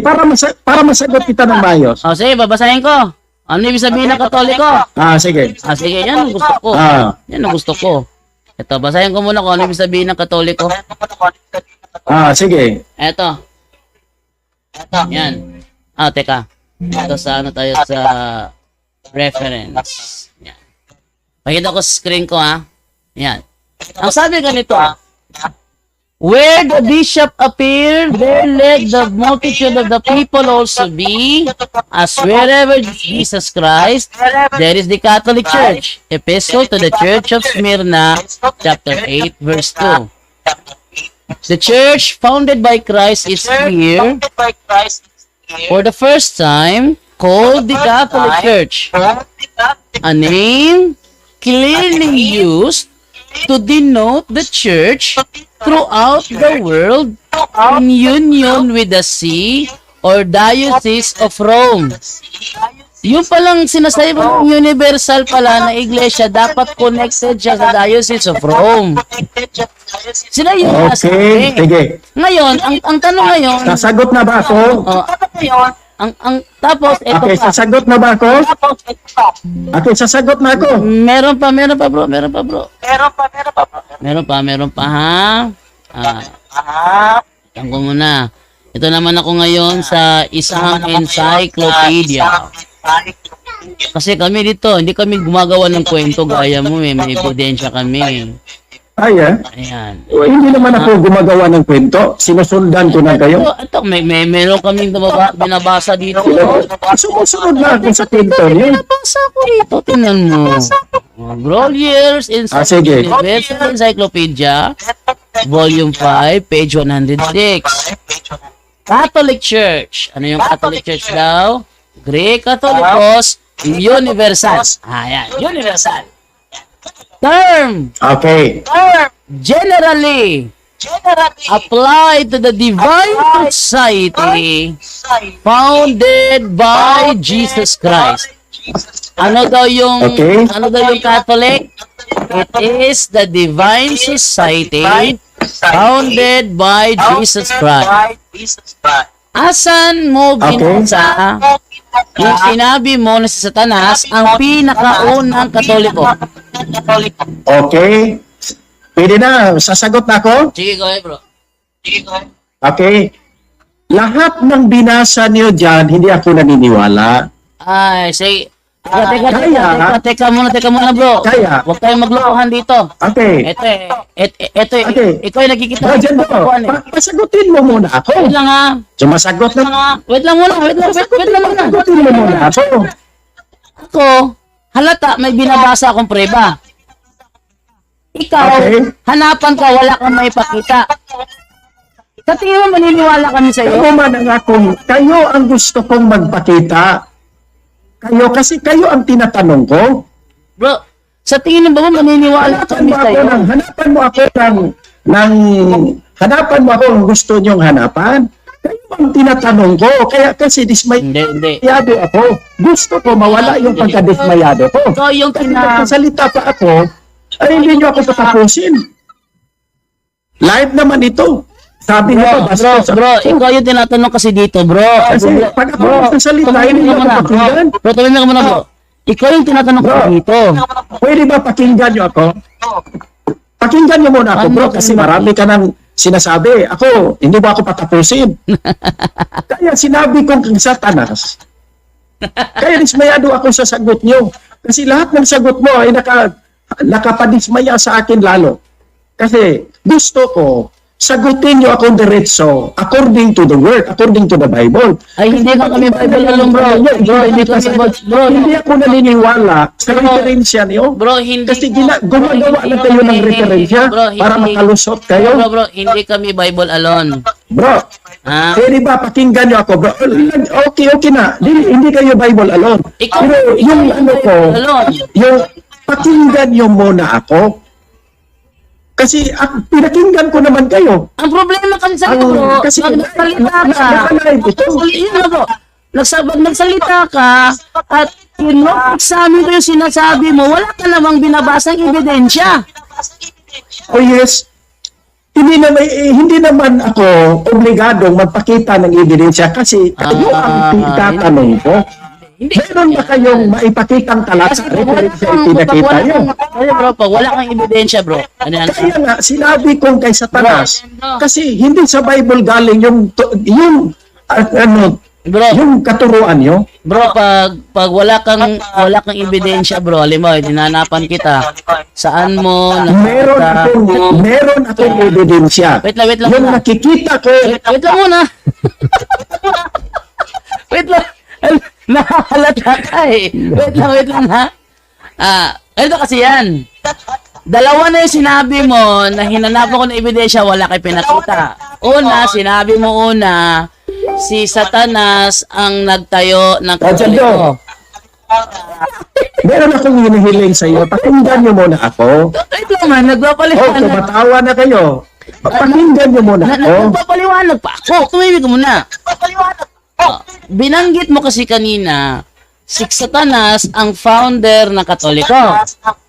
para masagot kita ng mayos. Sige, babasahin ko. Ano ibig sabihin ng Katoliko? Sige. Sige, yan ang gusto ko. Yan ang gusto ko. Ito, basahin ko muna kung ano ibig sabihin ng Katoliko. Sige. Ito. Yan. Teka. Ito sa ano tayo sa reference. Yan. Pakita ko sa screen ko ha. Yan. Ang sabi ganito. Where the bishop appeared, there let the multitude of the people also be, as wherever Jesus Christ, there is the Catholic Church. Epistle to the Church of Smyrna, chapter 8, verse 2. The church founded by Christ is here for the first time called the Catholic Church, a name clearly used to denote the church throughout the world in union with the See or Diocese of Rome. Yung palang sinasabi mo, universal pala na iglesia, dapat connected siya sa Diocese of Rome. Sila yung Okay, nasabi. sige. Ngayon, ang tanong ngayon, Sasagot na ba ako? tapos, ito Okay, pa. sasagot na ba ako? Okay, sasagot na ako. Meron pa bro. Meron pa ha. Ito ko muna. Ito naman ako ngayon sa isang encyclopedia. Kasi kami dito, hindi kami gumagawa ng kwento gaya mo may ebidensya kami. Ay, Ayan. hindi naman ako gumagawa ng kwento. Sinusundan ko na kayo. Ito, meron kaming binabasa dito. Sumusunod na ako sa kwento niyo. Binabasa ko rito. Tingnan mo. Groliers Sige. Universal Encyclopedia, Volume 5, page 106. Catholic Church. Ano yung Catholic Church daw? Greek Catholicos Universal. Ayan, Universal. Term. Okay. Generally applied to the divine society founded by Jesus Christ. Ano daw yung Okay. Catholic? It is the divine society founded by Jesus Christ. Asan mo binasa yung sinabi mo na si Satanas ang pinakaunang Katoliko? Okay. Pwede na. Sasagot na ako? Sige, go ahead, bro. Okay. Lahat ng binasa niyo dyan, hindi ako naniniwala. Ay, say, teka muna, bro. Kaya. Huwag tayong maglokohan dito. Okay. Ito, Okay. ikaw yung nakikita Bro, dyan ng po. katotohanan eh. Pasagutin mo muna ako. Wait lang ha. Sumasagot na. Wait lang muna. Pasagutin mo muna ako. Ako, halata may binabasa akong preba. Ikaw, Okay. hanapan ka, wala kang may pakita. Sa tingin mo, maniniwala kami sa iyo? Kayo man ang akong, kayo ang gusto kong magpakita. Kayo, kasi kayo ang tinatanong ko. Bro, sa tingin mo ba maniniwala kami sa iyo? Hanapan mo ako ang gusto niyong hanapan. Kayo ang tinatanong ko. Kaya kasi Hindi. dismayado ako. Gusto ko mawala yung pagka-dismayado ko. Ikaw yung Kasi nagsasalita pa ako, ay hindi niyo ako patapusin. Live naman ito. Sabi niyo ba, Bro, ikaw yung tinatanong kasi dito, bro. Kasi pag ako nagsasalita, hindi niyo ako pakinggan. Bro, tumingin ka muna, bro. Ikaw yung tinatanong ko dito. Pwede ba pakinggan niyo ako? Pakinggan niyo muna ako, bro, kasi marami ka nang sinasabi. Ako, hindi ba ako patapusin? Kaya sinabi kong kang Satanas. Kaya dismayado ako sa sagot niyo. Kasi lahat ng sagot mo ay nakapadismaya sa akin lalo. Kasi gusto ko, sagutin niyo akong diretso according to the word, according to the Bible. Ay, hindi ka kami Bible alone, bro. Bro, hindi ka Hindi ako naniniwala sa referensya niyo. Bro, hindi. Kasi gumagawa na kayo ng referensya para makalusot kayo. Bro, hindi kami Bible alone. Bro, Ha? pwede ba pakinggan niyo ako, bro? Okay na. Hindi kayo Bible alone. Ikaw, Pero yung ano ko, alone. yung pakinggan niyo muna ako. Kasi pinakinggan ko naman kayo. Ang problema kasi sa iyo, bro, Kasi nagsalita ka. nakalive ito. Yun na, bro. Nagsalita ka at examine ko yung sinasabi mo, wala ka namang binabasang ebidensya. Oh yes. Hindi naman ako obligadong magpakita ng ebidensya kasi kayo ang tatanong ko. Hindi. Meron ba kayong maipakitang talata? Kasi pag wala Referensya kang, pinakita niyo. bro, pag wala kang ebidensya, bro. Ano yan? Kaya nga, sinabi kong kay Satanas, kasi hindi sa Bible galing yung katuruan nyo. Bro, pag wala kang ebidensya, bro, alam mo, dinanapan kita. Saan mo Meron akong ebidensya. Wait lang Yung muna. nakikita ko, Wait lang muna. Wait lang. Nakakalata ka eh. Wait lang ha. Ito kasi yan. Dalawa na yung sinabi mo na hinanapan ko ng ebidensya, wala kay pinakita. Una, sinabi mo si Satanas ang nagtayo ng Katoliko. meron akong hinihiling sa iyo. Pakinggan niyo muna ako. Wait lang man, nagpapaliwanag. Tumatawa na kayo. Pakinggan niyo muna ako. Nagpapaliwanag pa ako. Tumimik ka muna. Binanggit mo kasi kanina, si Satanas ang founder ng Katoliko.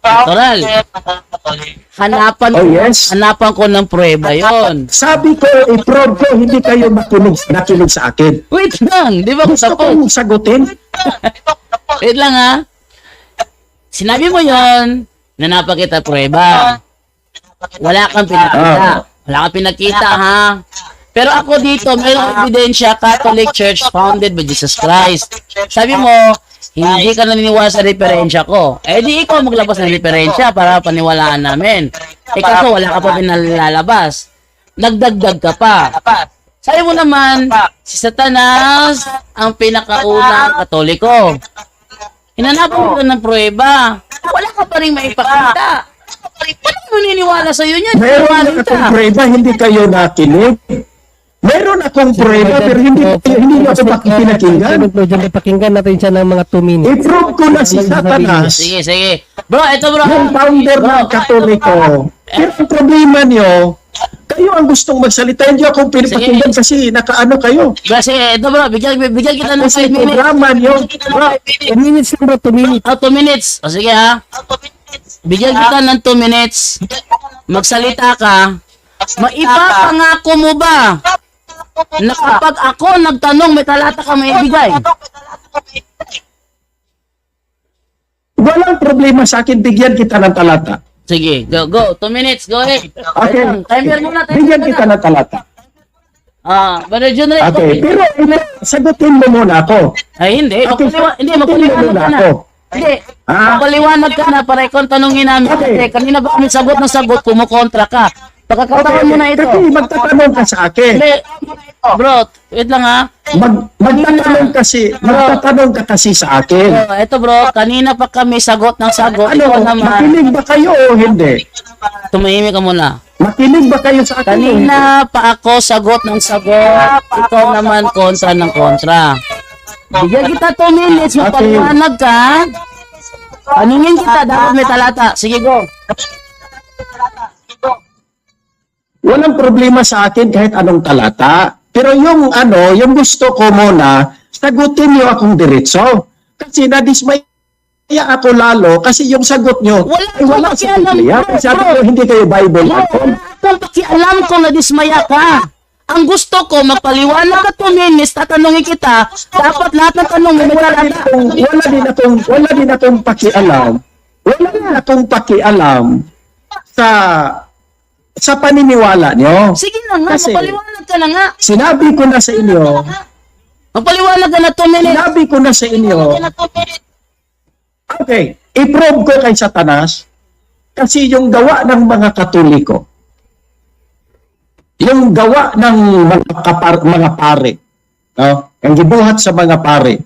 Natural. Hanapan ko ng prueba yon. Sabi ko, i-prove ko, hindi kayo nakinig sa akin. Wait lang, di ba Gusto kong sagutin. Wait lang ha. Sinabi mo yon, nanapan kita prueba. Wala kang pinakita. Wala kang pinakita ha. Pero ako dito, mayroong ebidensya, Catholic Church founded by Jesus Christ. Sabi mo, hindi ka naniniwala sa referensya ko. Eh di ikaw maglabas ng referensya para paniwalaan namin. Eh kaso wala ka pa pinalalabas. Nagdagdag ka pa. Sabi mo naman, si Satanas ang pinakaunang Katoliko. Hinanapan mo ka ng pruweba. Wala ka pa rin maipakita. Paano mo naniniwala sa'yo yan? Meron Sinungaling akong ka. prueba, hindi kayo nakinig. Meron akong prueba, pero hindi nyo ako pinakinggan. Diyan, pakinggan natin siya ng mga 2 minutes. I-prove ko na si Satanas, Sige, sige. Bro, ito bro. yung founder ng Katoliko. Pero ang problema nyo, kayo ang gustong magsalita, hindi ako pinapakinggan kasi nakaano kayo. Bro, sige, ito bro. Bigyan kita ng 5 Kasi minutes. programa nyo, Bro, 2 minutes lang bro, 2 minutes. 2 minutes. O sige ha. Bigyan kita ng 2 minutes. Magsalita ka. Maipapangako mo ba na kapag ako nagtanong may talata ka may ibigay? walang problema sa akin, bigyan kita ng talata. Sige, go. 2 minutes, go ahead. Okay. Timer muna, Bigyan kita ng talata. Brother Junrey. Okay, pero sagutin mo muna ako. Ay, hindi. Okay, Magpaliwanag muna ka na. ako. Hindi. Ah? Magpaliwanag ka na para ikon tanungin namin. Okay. Kasi kanina ba kami sagot ng sagot, kumukontra ka. Pagkakataon mo na ito. Kasi magtatanong ka sa akin. Hindi. Bro, wait lang ha. Magtatanong ka kasi sa akin. So, ito bro, kanina pa kami sagot ng sagot. Ano, Ikaw naman, makinig ba kayo o hindi? tumahimik ka muna. Makinig ba kayo sa akin? Kanina pa ako sagot ng sagot. Ikaw naman kontra ng kontra. Bigyan kita 2 minutes, magpaliwanag ka. Tanungin kita, dapat may talata. Sige, go. Walang problema sa akin kahit anong talata. Pero yung yung gusto ko muna, sagutin niyo akong diretso. Kasi nadismaya ako lalo kasi yung sagot niyo Wala wala sa pakialam, Biblia. bro, Kasi sabi bro. ko, hindi kayo Bible ako. Kung pakialam ko na dismaya ka. Ang gusto ko, magpaliwanag ka 2 minutes, tatanungin kita, dapat lahat ng tanong mo may talata. Wala din akong pakialam. Wala din akong pakialam sa paniniwala niyo. Sige na nga, Kasi- magpaliwanag ka na nga. Sinabi ko na sa inyo, Magpaliwanag ka na 2 minutes. sinabi ko na sa inyo, okay, i-prove ko kay Satanas kasi yung gawa ng mga Katoliko, yung gawa ng mga pare, no? Ang gibuhat sa mga pare,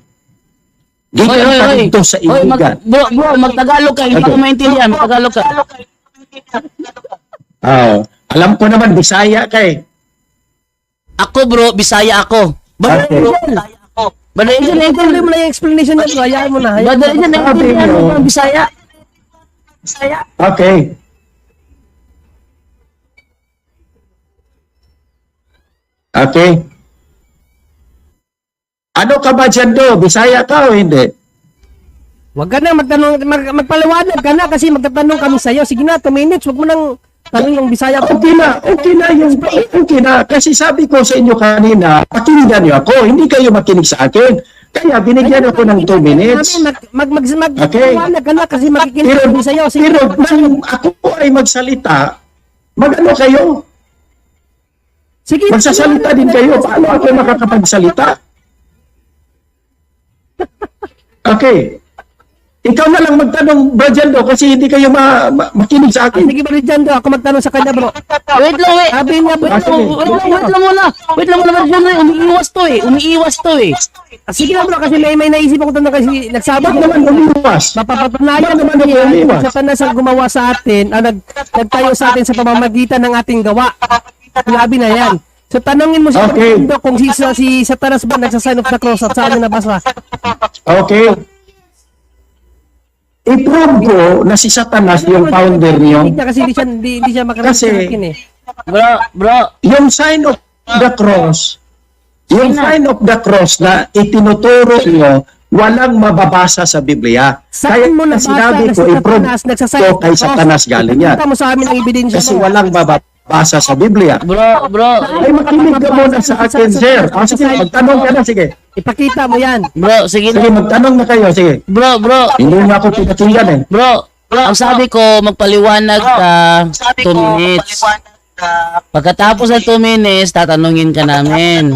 gikan pa dito sa iligan. Bro, magtagalog ka, hindi Okay. ko maintindihan, magtagalog ka. Alam ko naman, Bisaya ka eh. Ako bro, Bisaya ako. Badali Okay. dyan. Badali dyan, Hindi mo na yung explanation niya bro, hayaan mo na. Badali dyan, naintindihan mo mga Bisaya. Okay. Okay. Ano ka ba dyan do? Bisaya ka o hindi? Huwag ka na magpaliwanag ka na kasi magtatanong kami sa'yo. Sige na, 2 minutes, huwag mo nang tanong yung Bisaya ko. Okay na. Kasi sabi ko sa inyo kanina, pakinggan niyo ako. Hindi kayo makinig sa akin. Kaya binigyan ako ng 2 minutes. Magpaliwanag ka na kasi makikinig kami sa'yo. Sige, Pero nang ako po ay magsalita, magano kayo? sige. Magsasalita din kayo. Paano ako makakapagsalita? Okay. Ikaw na lang magtanong, Brajando, kasi hindi kayo makinig sa akin. Sige, bro, dyan, ako magtanong sa kanya, bro. Wait lang, wait. Sabi niya, bro. Wait lang muna. Wait lang muna, Junrey. Umiiwas to eh. Sige na, bro, kasi may naisip ako tanong kasi nagsabi Bakit naman umiwas? mapapatunayan Bakit naman niya umiwas? sa Satanas ang gumawa sa atin, nagtayo sa atin sa pamamagitan ng ating gawa. Sinabi na yan. So tanongin mo siya Okay. kung si Satanas ba nagsa-sign of the cross at saan niya nabasa. Okay. I-prove ko na si Satanas yung founder niyo. Hindi niya kasi hindi siya makarating Kasi- sa akin eh. Bro. Yung sign of the cross, yung sign of the cross na itinuturo niyo, walang mababasa sa Biblia. Saan mo nabasa sinabi na ko, si i-prove Satanas nagsa-sign ko of the kay cross? Satanas galing yan. Ipakita mo sa amin ang ebidensya Kasi mo. walang mababasa sa Biblia. Bro. Ay, makinig ka muna sa akin, sir. Sige, magtanong ka na, sige. Ipakita mo yan. Bro, sige Sige, na. magtanong na kayo, sige. Bro. Hindi nga ako pinakinggan eh. Bro, ang sabi ko, magpaliwanag ka 2 minutes. Pagkatapos ng 2 minutes, tatanungin ka namin.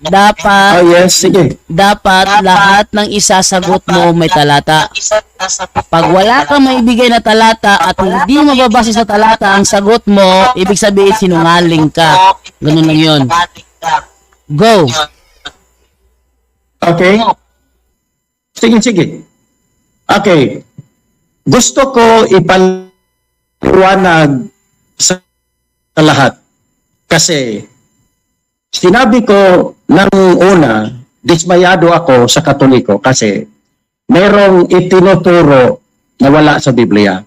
dapat Oh, yes, sige. lahat ng isasagot mo may talata. Pag wala kang maibigay na talata at hindi mababase sa talata ang sagot mo, ibig sabihin sinungaling ka. Ganun lang yun. Go. Okay? Sige, sige. Okay. Gusto ko ipaliwanag sa lahat. Kasi sinabi ko ng una, dismayado ako sa Katoliko kasi merong itinuturo na wala sa Biblia.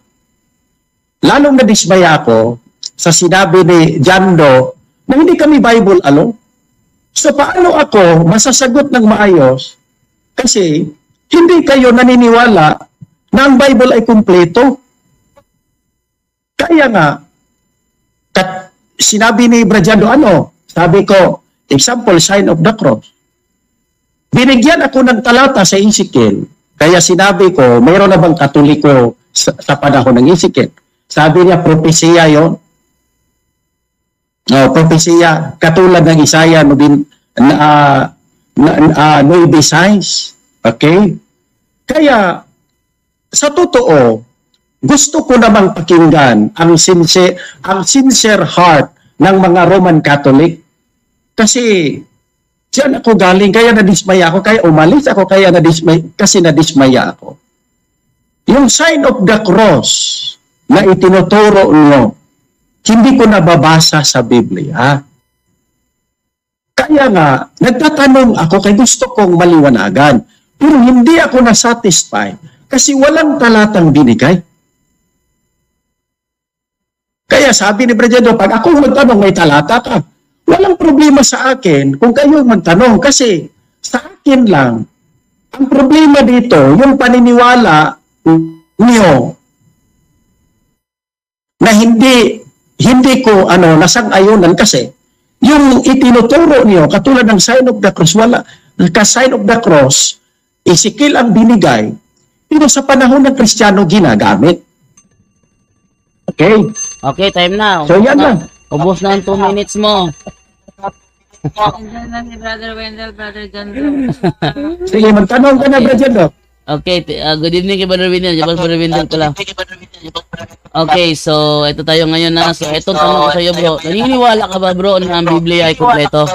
Lalong nadismaya ako sa sinabi ni John Doe na hindi kami Bible alone. So paano ako masasagot ng maayos kasi hindi kayo naniniwala na ang Bible ay kumpleto. Kaya nga, sinabi ni Brajando, sabi ko, example, sign of the cross. Binigyan ako ng talata sa Ezekiel. Kaya sinabi ko, mayroon na bang Katoliko sa panahon ng Ezekiel? Sabi niya, propesya yun. Propesya, katulad ng Isaiah 9:6. Okay? Kaya, sa totoo, gusto ko namang pakinggan ang sincere heart ng mga Roman Catholic. Kasi, diyan ako galing, kaya nadismaya ako, kaya umalis ako, kasi nadismaya ako. Yung sign of the cross na itinuturo nyo, hindi ko nababasa sa Biblia. Kaya nga, nagtatanong ako kay gusto kong maliwanagan. Pero hindi ako na-satisfy kasi walang talatang binigay. Kaya sabi ni Brajado, pag ako magtanong, may talata ka. Walang problema sa akin kung kayo magtanong kasi sa akin lang, ang problema dito, yung paniniwala niyo na hindi ko nasang-ayunan kasi yung itinuturo niyo katulad ng sign of the cross, sign of the cross, Ezekiel ang binigay, pero sa panahon ng Kristiyano ginagamit. Okay? Okay, time na. So yan lang. Ubos na ang 2 minutes mo. Nandiyan na si Brother Wendell, Brother John Doe. Sige, magtanong ka na, Brajado. Okay, good evening kay Brother Wendell. Brother Wendell pala. Okay, so ito tayo ngayon na. So ito tanong ko sa iyo, bro. Naniniwala ka ba, bro, na ang Biblia ay kumpleto?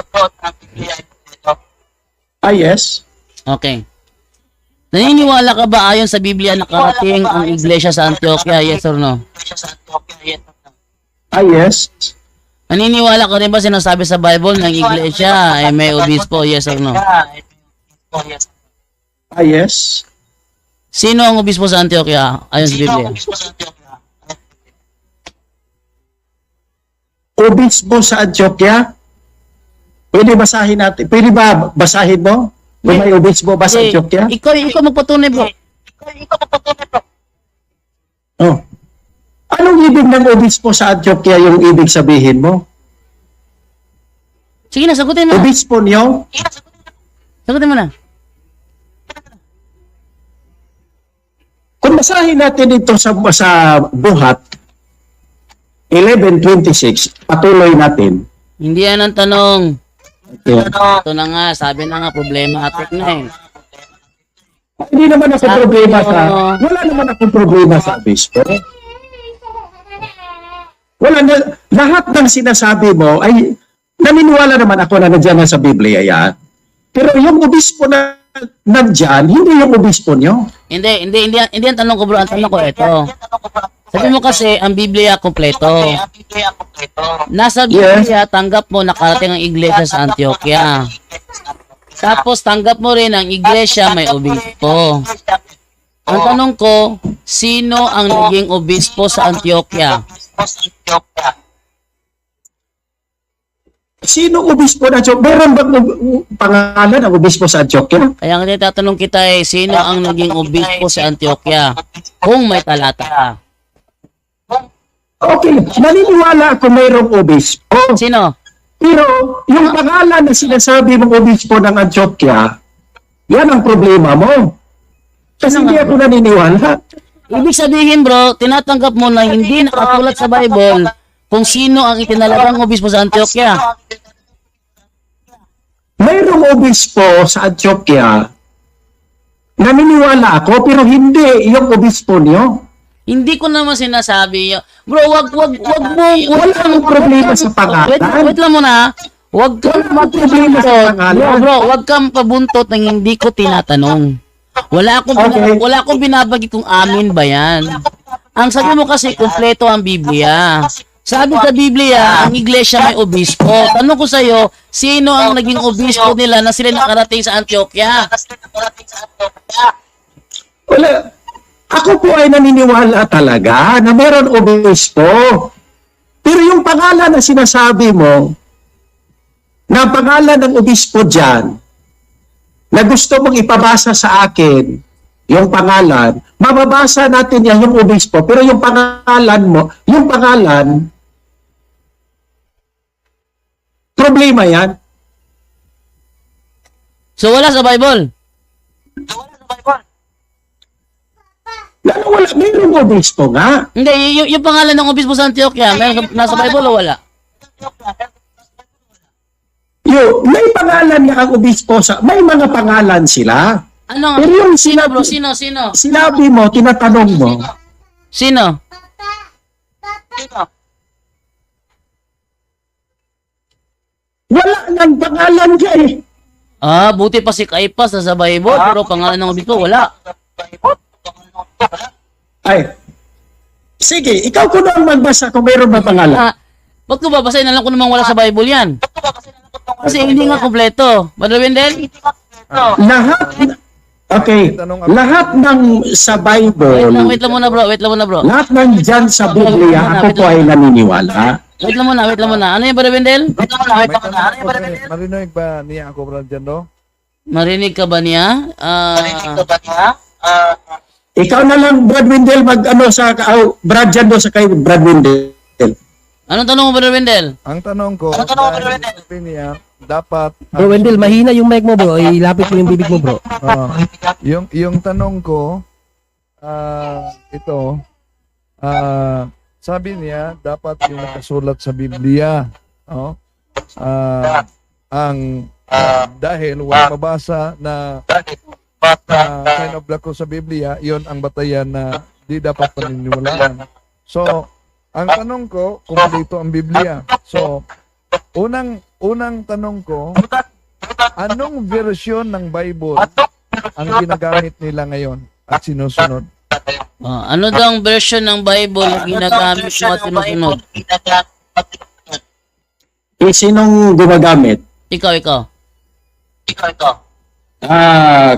Yes. Okay. Naniniwala ka ba ayon sa Biblia nakarating ang iglesia sa Antioquia? Yes or no? Yes. Naniniwala ka rin ba sinasabi sa Bible ng iglesia ay may obispo? Yes or no? Yes. Sino ang obispo sa Antioquia ayon sa Biblia? Obispo sa Antioquia? Pwede basahin natin. Pwede ba basahin mo? Kung may obispo ba sa Antioquia? Ikaw magpatunay, bro. Oh. Anong ibig ng obispo sa Antioquia yung ibig sabihin mo? Sige na, sagutin mo. Obispo niyo? Sagutin mo na. Kung basahin natin ito sa Buhat 11:26, patuloy natin. Hindi yan ang tanong. Okay. Ito na nga, sabi na nga, problematic na eh. Hindi naman ako problema wala naman akong problema sa obispo. Lahat ng sinasabi mo ay naniniwala naman ako na nandiyan na sa Biblia yan. Pero yung obispo na nandiyan, hindi yung obispo nyo. Hindi ang tanong ko, bro. Ang tanong ko ito. Sabi mo kasi, ang Biblia kompleto. Nasa Biblia, tanggap mo nakarating ang iglesia sa Antioquia. Tapos tanggap mo rin ang iglesia may obispo. Ang tanong ko, sino ang naging obispo sa Antioquia? Sino obispo na Antioquia? Meron bang pangalan ng obispo sa Antioquia? Kaya nga tatanong kita sino ang naging obispo sa Antioquia? Kung may talata ka. Okay, naniniwala ako mayroong obispo. Sino? Pero yung pangalan na sinasabi mong obispo ng Antioquia, yan ang problema mo. Kasi hindi ako naniniwala. Ibig sabihin, bro, tinatanggap mo na hindi nakasulat sa Bible kung sino ang itinalagang obispo sa Antioquia. merong obispo sa Antioquia, naniniwala ako, pero hindi yung obispo niyo. Hindi ko naman sinasabi yun. Bro, wag mo. Wala namang problema sa pangalan. Wait lang muna. Wag kang problema sa pangalan. Bro, wag kang pabuntot ng hindi ko tinatanong. Wala akong binabagit kung amin ba yan. Ang sabi mo kasi, kumpleto ang Biblia. Sabi sa Biblia, ang iglesia may obispo. Tanong ko sa'yo, sino ang naging obispo nila na sila nakarating sa Antioquia? Wala. Ako po ay naniniwala talaga na meron obispo. Pero yung pangalan na sinasabi mo, na pangalan ng obispo dyan, na gusto mong ipabasa sa akin, yung pangalan, mababasa natin yan yung obispo, pero yung pangalan mo, yung pangalan, problema yan. So wala sa Bible. Wala, mayroong obispo nga. Hindi, yung pangalan ng obispo sa Antioquia, nasa Bible o wala? May pangalan nga ang obispo sa, may mga pangalan sila. Ano? Pero yung Sino bro? Sino? sinabi mo, tinatanong mo, Sino? wala nang pangalan ka eh. Ah, buti pa si Caiphas nasa Bible, pero pangalan ng obispo wala. Ay, sige, ikaw ko na ang magbasa kung mayroon ba pangalan. Ah, ba't ko babasahin? Alam ko namang wala sa Bible yan. Kasi hindi nga kompleto. Brother Wendell? Lahat, okay, lahat ng sa Bible, Wait lang muna bro. lahat ng dyan sa Biblia, ako po ay naniniwala. Wait lang muna. Ano yung Brother Wendell? Marinig ba niya ako, Brad Jando? Marinig ka ba niya? Ikaw na lang, Brad Wendell, Brad Jando sa kay Brad Wendell. Anong tanong mo, Brother Wendell? Ang tanong ko, sabi niya, dapat, Bro Wendell, mahina yung mic mo bro. Ilapit mo yung bibig mo bro. yung tanong ko, ito, sabi niya, dapat yung nakasulat sa Biblia, dahil wala mabasa na sign of the cross sa Biblia, yon ang batayan na di dapat paniniwalaan. So, ang tanong ko, kumpleto ang Biblia. So, unang tanong ko, anong version ng Bible ang ginagamit nila ngayon at sinusunod? Ano daw ang version ng Bible na ginagamit mo at sinusunod? Sinong gumagamit? Ikaw.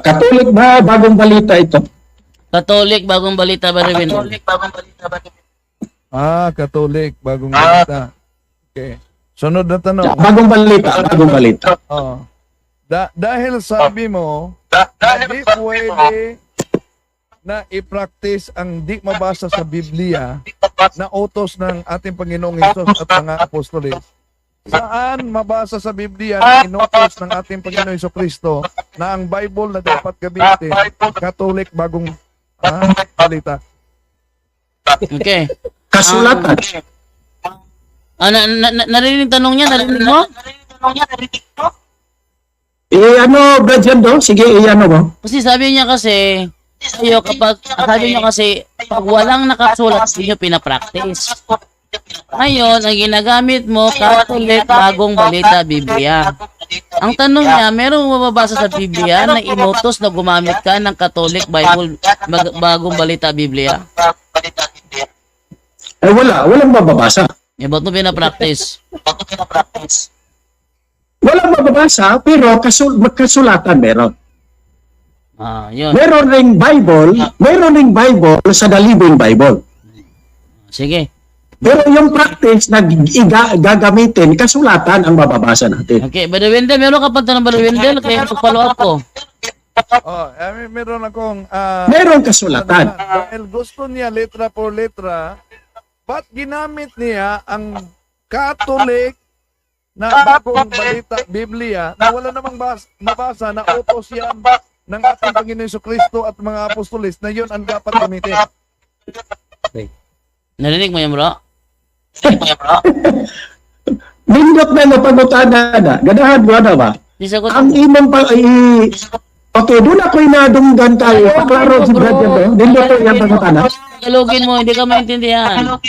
Katolik ba? Bagong balita ito. Katolik, bagong balita, Brother Wendell. Katolik, bagong balita. Okay. Sunod na tanong. Bagong balita. Dahil sabi mo, hindi pwede na i-practice ang di mabasa sa Biblia na utos ng ating Panginoong Hesus at mga apostoles. Saan mabasa sa Biblia na inutos ng ating Panginoong Jesucristo na ang Bible na dapat gamitin, Katolik, bagong balita? Okay. Kasulatan. Narinig tanong niya? Narinig mo? Brad Jando? Sige, mo. Kasi sabi niya kasi, pag walang nakasulat, hindi nyo pinapractice. Ngayon, ang ginagamit mo, Catholic, bagong balita, Biblia. Ang tanong niya, merong mababasa sa Biblia na inutos na gumamit ka ng Catholic Bible, bagong balita, Biblia? Walang mababasa. Ba't mo pinapractice? Walang mababasa, pero kasulatan meron. Yun. Meron ring Bible sa The Living Bible. Sige. Pero yung practice na gagamitin, kasulatan ang mababasa natin. Okay, Brother Wendell, meron ka pa tanong, Brother Wendell, kaya follow up ko. Meron akong Meron kasulatan. dahil gusto niya letra por letra, ba't ginamit niya ang Catholic na bagong balita Biblia na wala namang nabasa na utos yan ng ating Panginoon Jesucristo at mga apostoles na yun ang dapat gamitin? Narinig mo yan, bro? Nindot na napagutana na. Ganahan mo na ba? Isagot Ang imong okay, doon ako inadunggan tayo. Paklaro si Brad Jando. Dito to yung pagkutana. Tagalogin mo, hindi ka maintindihan.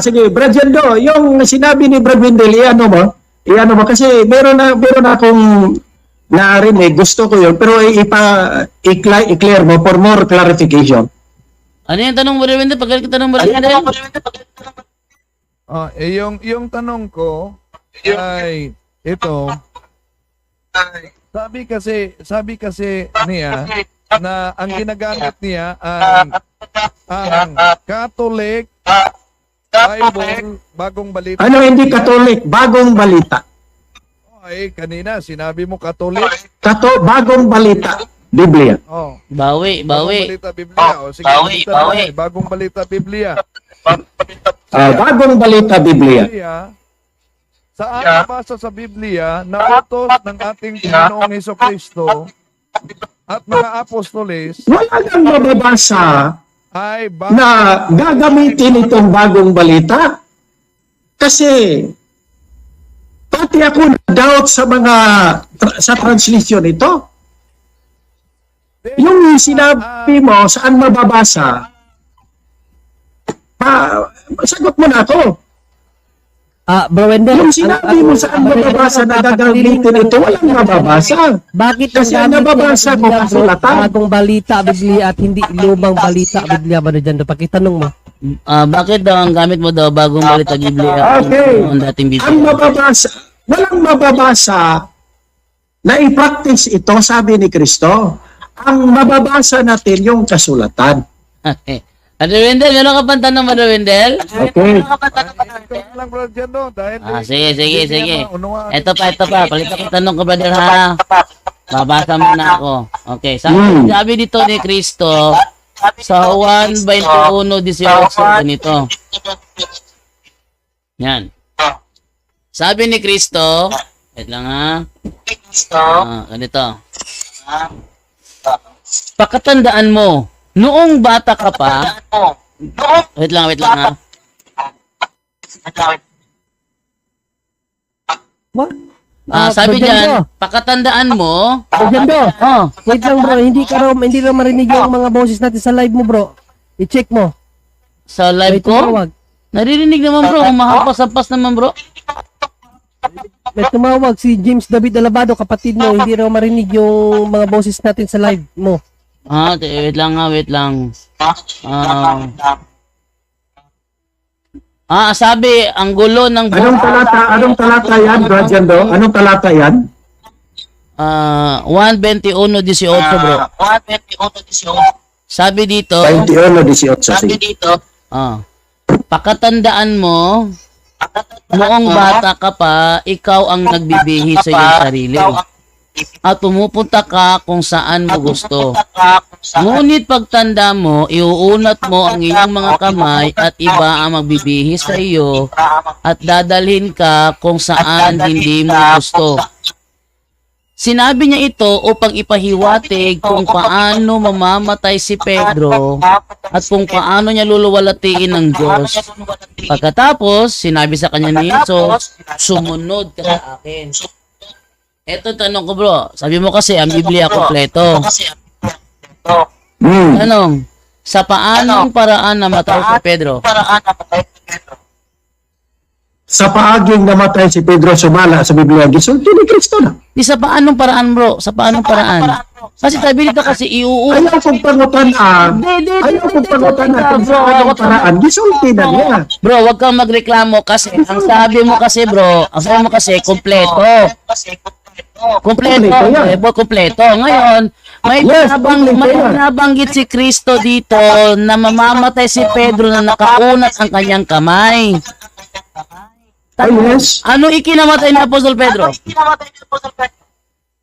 Sige, Brad Jando, yung sinabi ni Brad Wendell, iano mo, kasi meron na akong narinig, gusto ko yun, pero i-clear mo for more clarification. Ano yung tanong mo rin? Pagalit ka tanong mo rin. Yung tanong ko ay ito. Sabi kasi niya na ang ginagamit niya ang Catholic Bible, bagong balita. Ano hindi Katolik? Bagong balita. Ay, kanina sinabi mo Catholic. Bagong balita. Biblia. Oh. Bawi. Bagong balita Biblia. O sige, bagong balita Biblia. Bagong balita Biblia. Saan nabasa sa Biblia na utos ng ating Panginoong Hesukristo at mga apostoles Wala nang mababasa ay na gagamitin itong bagong balita. Kasi pati ako na-doubt sa translation ito. Yung sinabi mo, saan mababasa? Sagot mo na ako. Bro Wendell, Yung sinabi mo saan mababasa na gagamitin ito, walang mababasa. bakit Kasi ang gamit nababasa ng ko Biblia, bro, kasulatan. bagong balita Biblia at hindi lumang balita Biblia, Brother Jando? Pakitanong mo. Bakit daw ang gamit mo daw bagong balita Biblia? Okay. Ang dating Biblia. Ang mababasa, walang mababasa na i-practice ito, sabi ni Kristo. Ang mababasa natin yung kasulatan. Brother Wendell, meron ka pang tanong, Brother Wendell? Okay. ito lang, Brother Jando, dahil Sige. Ito pa. Palitan ko tanong ko, brother, ha? Babasa muna ako. Okay. Sabi dito ni Kristo, sa Juan 21:18, ganito. Yan. Sabi ni Kristo, wait lang ha. Ganito. Pakatandaan mo, noong bata ka pa, wait lang ha. What? Sabi Brother Jando, diyan, pakatandaan mo, Brother Jando, oh, wait lang bro, hindi raw marinig yung mga boses natin sa live mo, bro. I-check mo. sa live May ko, tumawag. naririnig naman bro, mahapas-hapas naman bro. May tumawag si James David Alabado, kapatid mo, hindi raw marinig yung mga boses natin sa live mo. Wait lang. Sabi, ang gulo ng Anong talata yan, Brad Jando? Anong talata yan? 1:21:18 bro. Sabi dito, 21:18. Sige. pakatandaan mo, noong bata ka pa, ikaw ang nagbibihis sa iyong sarili. At pumupunta ka kung saan mo gusto. Ngunit pagtanda mo, iuunat mo ang iyong mga kamay at iba ang magbibihis sa iyo at dadalhin ka kung saan hindi mo gusto. Sinabi niya ito upang ipahiwatig kung paano mamamatay si Pedro at kung paano niya luluwalatiin ng Diyos. Pagkatapos, sinabi sa kanya ni Jesus, sumunod ka sa akin. Eto tanong ko bro, sabi mo kasi ang Biblia kompleto. Tanong, sa paanong paraan namatay si Pedro? Sa paaging namatay si Pedro sumala sa Biblia, gisulti ni Kristo na. Di sa paanong paraan bro? Sa paanong paraan? Kasi sabi dito kasi iuulit. Ayaw kong pangutan kung sa anong paraan, gisulti na niya. Bro, wag kang magreklamo kasi ang sabi mo kasi kompleto. Kompleto. Kompleto. Ngayon, may nabanggit si Kristo dito na mamamatay si Pedro na nakaunat ang kanyang kamay. Yes. Ano ikinamatay ni Apostol Pedro?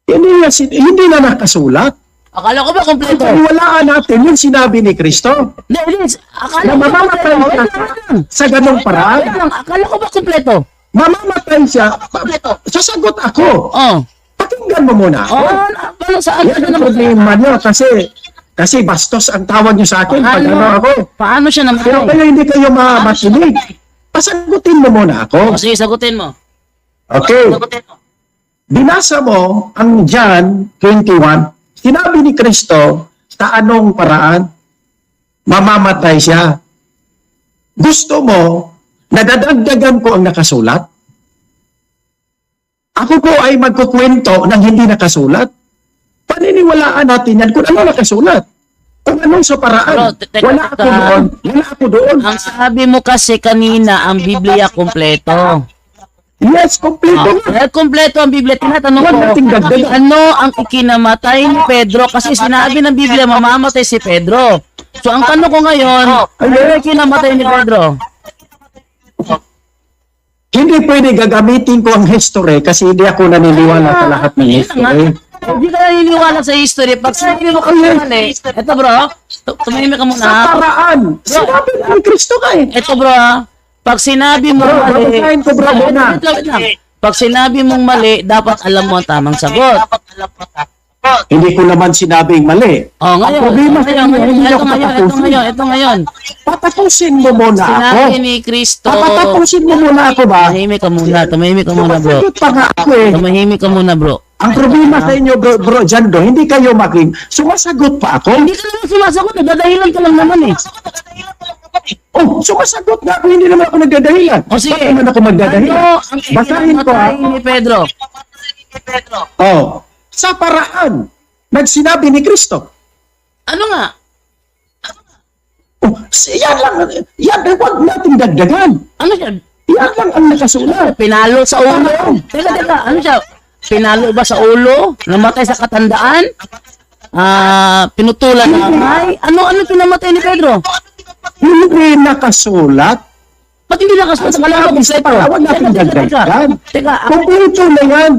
Hindi na nakasulat. Akala ko ba kompleto? Paniwalaan natin yung sinabi ni Kristo. Hindi. Akala Na ko mamamatay siya sa ganong paraan. Akala ko ba kompleto? Mamamatay siya. Sasagot ako. Oh. Pakinggan mo muna. Paano saan? Yan ang problema niyo kasi bastos ang tawag niyo sa akin pag ano ako. Paano siya Pero namatay? kayo hindi kayo makinig. Pasagutin mo muna ako. Sige, sagutin mo. Okay. binasa mo ang John 21, sinabi ni Kristo, sa anong paraan? Mamamatay siya. Gusto mo, nadadagdagan ko ang nakasulat? Ako po ay magkukwento ng hindi nakasulat. Paniniwalaan natin yan kung ano nakasulat. Kung anong sa paraan. Bro, teka, Wala ako teka. doon. Wala ako doon. Ang sabi mo kasi kanina, ang Biblia kompleto. Yes, kompleto na. Kompleto ang Biblia. Tinatanong Huwag ko, nating dagdagan. ano ang ikinamatay ni Pedro? Kasi sinabi ng Biblia, mamamatay si Pedro. So ang tanong ko ngayon, ano ang ikinamatay ni Pedro? Hindi pwede gagamitin ko ang history kasi hindi ako naniniwala sa lahat ng history. Hindi ka naniniwala sa history. Pag sinabi mo kasi mali, eto bro, tumahimik ka muna. Sa paraan. Sinabi ni Kristo ka eh. Eto bro, pag sinabi mo Bro, mali, babasahin ko, bro, muna. Wait lang. Pag sinabi mong mali, dapat alam mo ang tamang sagot. Hindi ko naman sinabing mali. Oh, ngayon, Ang problema sa inyo, hindi ako patapusin. ito ngayon. Patapusin mo muna ako. Sinabi ni Kristo, Patapusin mo muna ako ba? tumahimik ka muna bro. Sumasagot pa nga ako eh. Tumahimik ka muna bro. Ang problema sa inyo, bro Jando, hindi kayo making sumasagot pa ako. Hindi ka naman sumasagot, nagdadahilan ka lang naman eh. Oh, sumasagot nga ako, hindi naman ako nagdadahilan. O sige, Bakit naman ako magdadahilan? ano ang Basahin ko ha. ikinamatay ni Pedro? Oh, sa paraan, nagsinabi ni Kristo. Ano nga? Oh, yan, huwag nating dagdagan. Ano siya? Yan lang ang nakasulat. Pinalo sa ulo? Teka, ano siya? Pinalo ba sa ulo? Namatay sa katandaan? Pinutulan ng kamay? Ano pinamatay ni Pedro? Hindi nakasulat. Ba't hindi nakasulat? Akala ko kompleto. Huwag nating dagdagan. Teka, Kompleto na yan.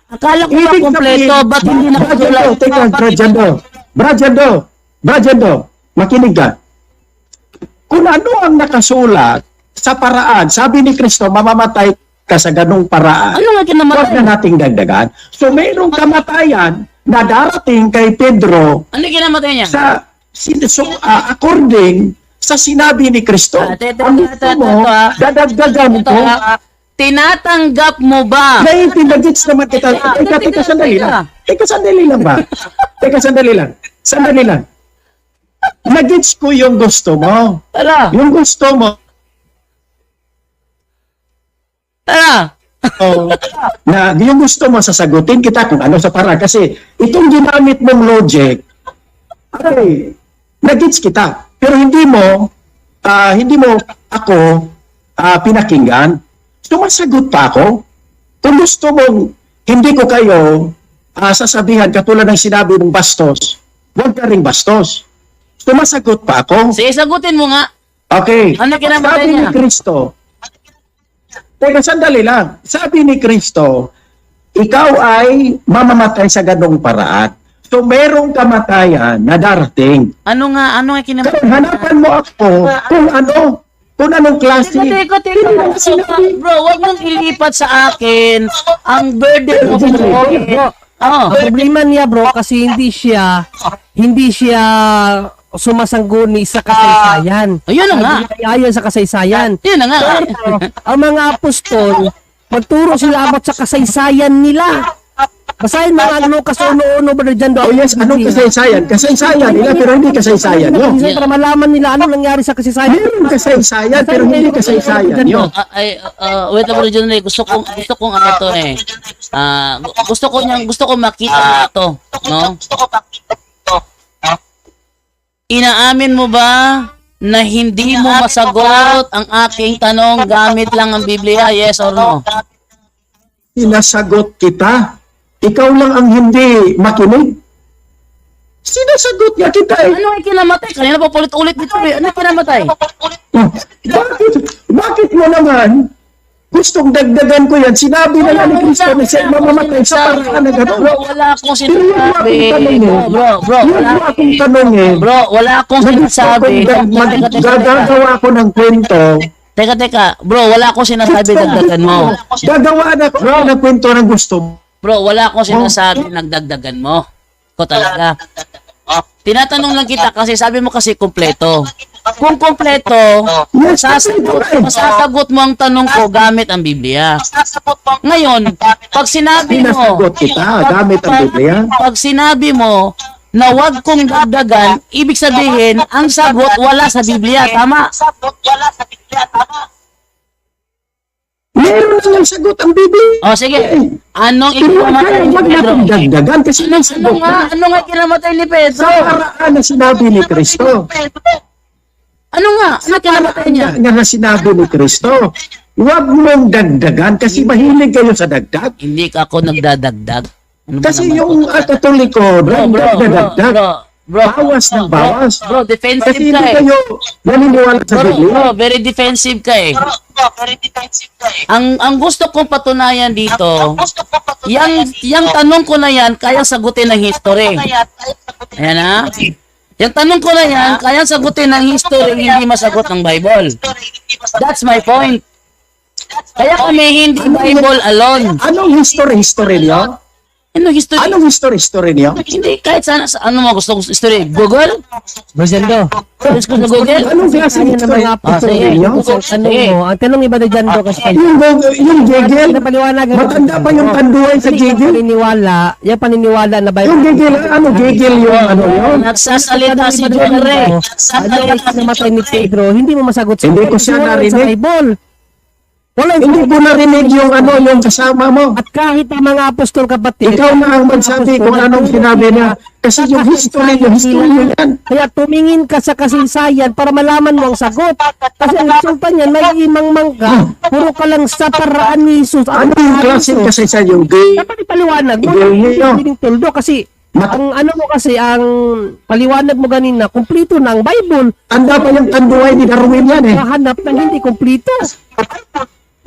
akala ko ba kompleto? Ba't hindi nakasulat? Teka, Brajando, makinig ka. Kung ano ang nakasulat sa paraan, sabi ni Kristo, mamamatay ka sa ganong paraan. Ano nga Huwag kinamatay? na nating dagdagan. So, mayroong kamatayan na darating kay Pedro Ano kinamatay niya? according sa sinabi ni Kristo. Ang gusto mo, dadagdagan Ito, ko. tinatanggap mo ba? Naiintinagits naman kita. Teka, sandali lang. Teka, sandali lang ba? Teka, sandali lang. Sandali lang. Nagits ko yung gusto mo. Tara, Yung gusto mo, tara. na yung gusto mo, sasagutin kita kung ano sa para. Kasi itong ginamit mong logic, okay, nagits kita. Pero hindi mo ako pinakinggan. Sumasagot pa ako. Kung gusto mong hindi ko kayo sasabihan katulad ng sinabi ng bastos, huwag ka ring bastos. Sumasagot pa ako. Sige, sagutin mo nga. Okay. Ano kinamatay Sabi ni niya? Kristo, teka, sandali lang. Sabi ni Kristo, ikaw ay mamamatay sa ganong paraan. So, merong kamatayan na darating. Ano nga Kaya kinamatay? hanapan mo ako kung anong klase. Teka. Bro, wag mong ilipat sa akin ang burden mo. Ang problema niya bro kasi hindi siya sumasangguni sa kasaysayan. Ayun na nga. Ayon sa kasaysayan. Yun na nga. Ang mga apostol, magturo sila about sa kasaysayan nila. Basahin mga Lucas 1:1, Brother Jan. Oh yes, anong kasaysayan? Kasaysayan nila pero hindi kasaysayan nyo. Para malaman nila ano nangyari sa kasaysayan. Meron kasaysayan pero hindi kasaysayan nyo. Wait lang, Bro John Ray. Gusto kong ano to eh. Gusto ko makita na to. No? Inaamin mo ba na hindi mo masagot ang aking tanong gamit lang ang Biblia? Yes or no? Sinasagot kita. Ikaw lang ang hindi makinig. Sinasagot niya kita eh. Ano ang kinamatay? Kanina pa ulit dito. Ano ang kinamatay? Bakit mo naman gustong dagdagan ko yan? Sinabi na lang ni Kristo na siya mamamatay sa paraan na gano'n. Bro, wala akong sinasabi. Bro, Yun yung akong tanong eh. Bro, wala akong sinasabi. Gagawa ko ng kwento. Teka. Bro, wala akong sinasabi dagdagan mo. Gagawa na ko ng kwento ng gusto mo. Bro, wala akong sinasabi nagdagdagan mo. Ko talaga. Tinatanong lang kita kasi sabi mo kasi kompleto. Kung kompleto, masasagot mo ang tanong ko gamit ang Biblia. Ngayon, pag sinabi mo, Pinasagot kita gamit ang Biblia. pag sinabi mo na wag kong dagdagan, ibig sabihin, ang sagot wala sa Biblia. Tama? Meron na sagot ang Biblia. O sige, anong Pero ikinamatay ni wag Pedro? natin dagdagan kasi may sagot na. Ano nga ikinamatay ni Pedro? Sa paraan na sinabi ni Kristo. Ano nga? Ano kinamatay niya? Nga sinabi ni Kristo. Huwag mong dagdagan kasi mahilig kayo sa dagdag. Hindi ka ako nagdadagdag. Ano ba Kasi naman yung ako? Katoliko, dagdag. Bawas ng bawas. Bro, defensive Kasi ka hindi eh. kayo naniniwala sa Bro, Biblia. very defensive ka eh. Ang gusto kong patunayan dito, yang tanong ko na yan, kaya sagutin ng history. Ayan ha? Yung tanong ko na yan, kaya sagutin ng history, hindi masagot ng Bible. That's my point. Kaya kami hindi Bible alone. Anong history niyo? Ano history? Anong history niyo? Hindi, kahit sana, ano mo gusto history? Google? Brother Search ko sa Google? Anong klase Kanya ng history mga apostol sige. ninyo? Ang tanong mo, ang tanong ni Brother Jando kasi Yung Gigel, napaliwanag matanda pa yung tanduay sa Gigel. yung paniniwala na Bible. Yung Gigel, ano Gigel yung ano yun? Nagsasalita si John Ray. Ano ang namatay ni Pedro, hindi mo masagot sa Hindi ko siya Wala narinig. sa Bible. Wala Hindi ko narinig yung ano, yung kasama mo. At kahit ang mga apostol kapatid, Ikaw na ang magsabi kung anong sinabi niya. Kasi yung history yan. kaya tumingin ka sa kasaysayan para malaman mo ang sagot. Kasi ang resulta niyan, may imang ka, puro ka lang sa paraan ni Jesus. Ano yung klase kasi sa yung gay? Dapat ipaliwanag mo, Gay hindi niyo. pwedeng tuldo kasi ang ano mo kasi, ang paliwanag mo ganina, kumplito na ang Bible. Tanda pa yung tanduay ni Darwin yan eh. Kahanap ng hindi kumplito.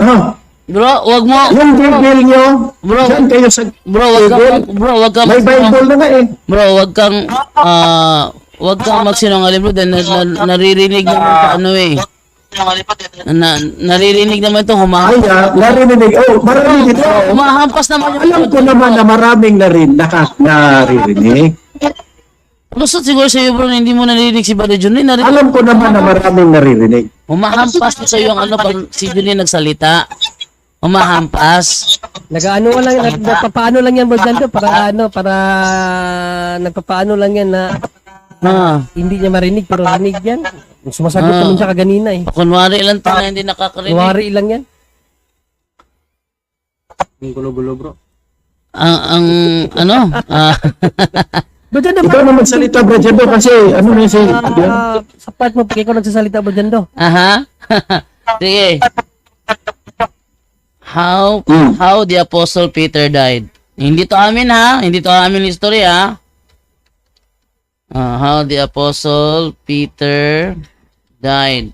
Oh, Bro, wag mo. yung Gigel nyo, Bro. dyan kayo sa Bro, wag kang, bro, wag kang, may Bible na nga eh. bro, wag kang magsinungaling bro, dahil naririnig naman sa ano eh. Naririnig naman ito, Ay, humahampas. narinig. Oh, marami dito. Humahampas naman yung Alam ko naman na maraming naririnig. Lusot siguro sa iyo bro, na hindi mo naririnig si Brother Junlin. Alam ko naman na maraming naririnig. Humahampas sa iyo ang ano pag si Junlin nagsalita. Humahampas. Nagaano lang, nagpapaano lang yan, Brother Jando, para ano, para nagpapaano lang yan na hindi niya marinig, pero rinig yan. Sumasagot naman siya kaganina eh. Kunwari lang tayo hindi nakakarinig. Nuwari lang yan. Ang ano? Brother Jando, Ikaw na magsalita, Brad Jando, kasi ano na siya. sa part mo, pag ikaw nagsasalita, Brother Jando. Aha. Sige. How the Apostle Peter died. Hindi to amin ha. Hindi to amin history ha. How the Apostle Peter died.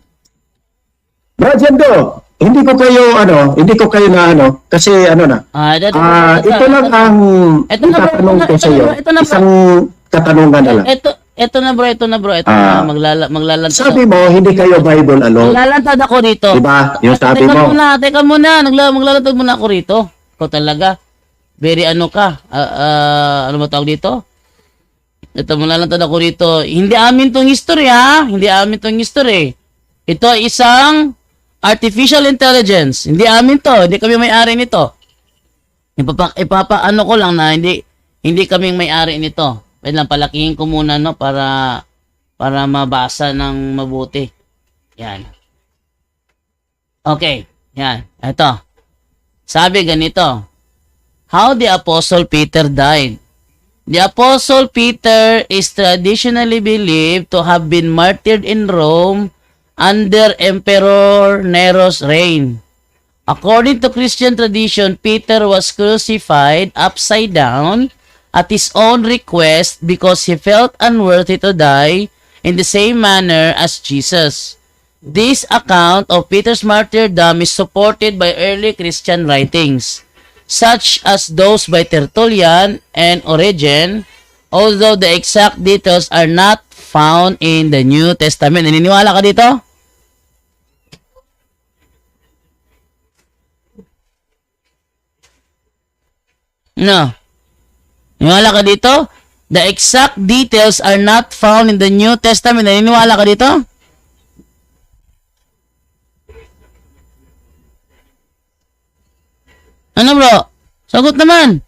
Brad Jando, hindi ko kayo na ano, kasi ano na. Ito lang ang itatanong ko sa iyo. Isang katanungan na lang. Ito na bro. Ito na. Maglalantad. Sabi mo, hindi kayo Bible alone. Maglalantad ako rito. Diba? Yung sabi mo. Teka muna. Maglalantad muna ako rito. Ikaw talaga. Very ano ka. Ano ba tawag dito? Ito, maglalantad ako rito. Hindi amin tong history ha. Hindi amin tong history. Ito isang artificial intelligence. Hindi amin to. Hindi kami may-ari nito. Ano ko lang na hindi kaming may-ari nito. Wait lang, palakihin ko muna no para mabasa ng mabuti. Yan. Okay. Yan. Ito. Sabi ganito. How the Apostle Peter died. The Apostle Peter is traditionally believed to have been martyred in Rome under Emperor Nero's reign. According to Christian tradition, Peter was crucified upside down at his own request because he felt unworthy to die in the same manner as Jesus. This account of Peter's martyrdom is supported by early Christian writings, such as those by Tertullian and Origen, although the exact details are not found in the New Testament. Naniniwala ka dito? No. Naniniwala ka dito? The exact details are not found in the New Testament. Naniniwala ka dito? Ano bro? Sagot naman.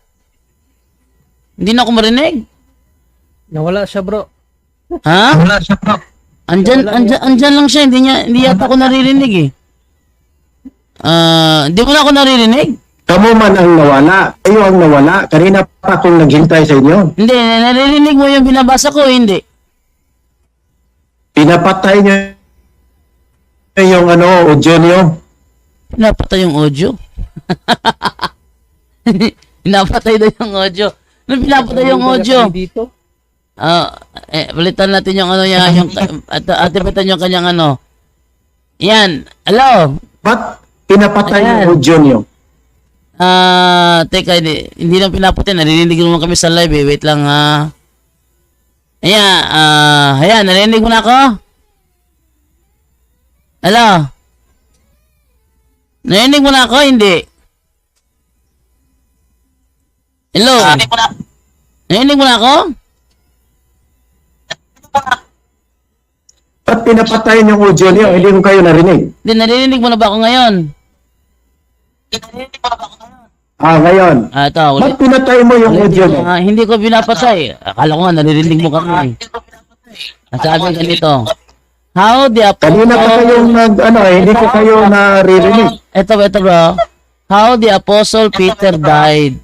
Hindi na ako marinig. Nawala siya, bro. Ha? Andyan lang siya. Hindi yata ako naririnig eh. Hindi mo na ako naririnig? Kamu man ang nawala. Kayo ang nawala. Kanina pa akong naghintay sa inyo. Hindi, naririnig mo yung binabasa ko, hindi. Pinapatay niyo yung audio niyo. Pinapatay yung audio. Pinapatay daw yung audio. Ano pinapatay yung audio? Dito. Balitan natin yung atipitan yung kanyang ano. Yan. Hello. Ba't pinapatay Ayan. yung audio niyo? Teka, hindi lang pinapatay. Narinig naman kami sa live eh. Wait lang ha. Ayan, narinig mo na ako? Hello? Narinig mo na ako? Hindi. Hello? Narinig mo na ako? Ba't pinapatay yung audio niyo? Hindi ko kayo narinig. Hindi, narinig mo na ba ako ngayon? Ngayon. Ito, Ba't pinatay mo yung audio niyo? hindi ko pinapatay. Akala ko nga, naririnig mo kami. Nasabi ganito. How the Kanina pa kayong hindi ko kayo naririnig. Ito bro. How the Apostle Peter died.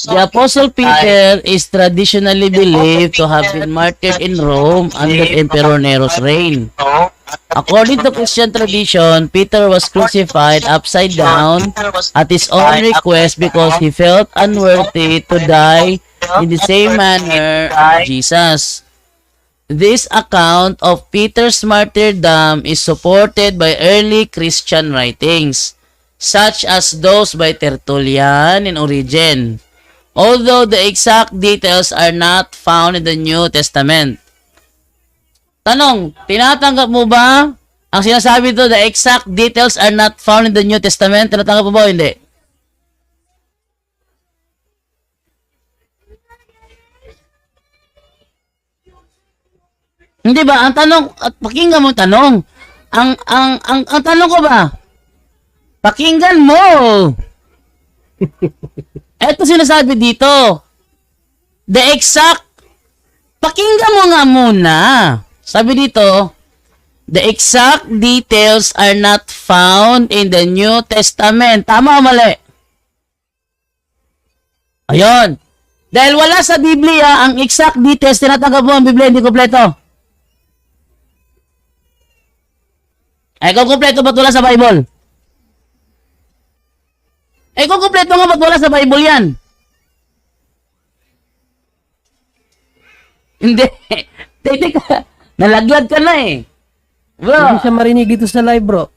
The Apostle Peter is traditionally believed to have been martyred in Rome under Emperor Nero's reign. According to Christian tradition, Peter was crucified upside down at his own request because he felt unworthy to die in the same manner as Jesus. This account of Peter's martyrdom is supported by early Christian writings, such as those by Tertullian and Origen, although the exact details are not found in the New Testament. Tanong, tinatanggap mo ba ang sinasabi to, the exact details are not found in the New Testament? Tinatanggap mo ba o hindi? Hindi ba? Ang tanong, at pakinggan mo ang tanong. Ang tanong ko ba? Pakinggan mo. Ito sinasabi dito. The exact, pakinggan mo nga muna. Sabi dito, the exact details are not found in the New Testament. Tama o mali? Ayun. Dahil wala sa Biblia, ang exact details, tinatanggap mo ang Biblia, hindi kompleto. Ay, kung kompleto ba't wala sa Bible? Eh, kung kompleto nga ba't wala sa Bible yan? Hindi. Teka, nalaglag ka na eh. Bro, Hindi siya marinig dito sa live, bro.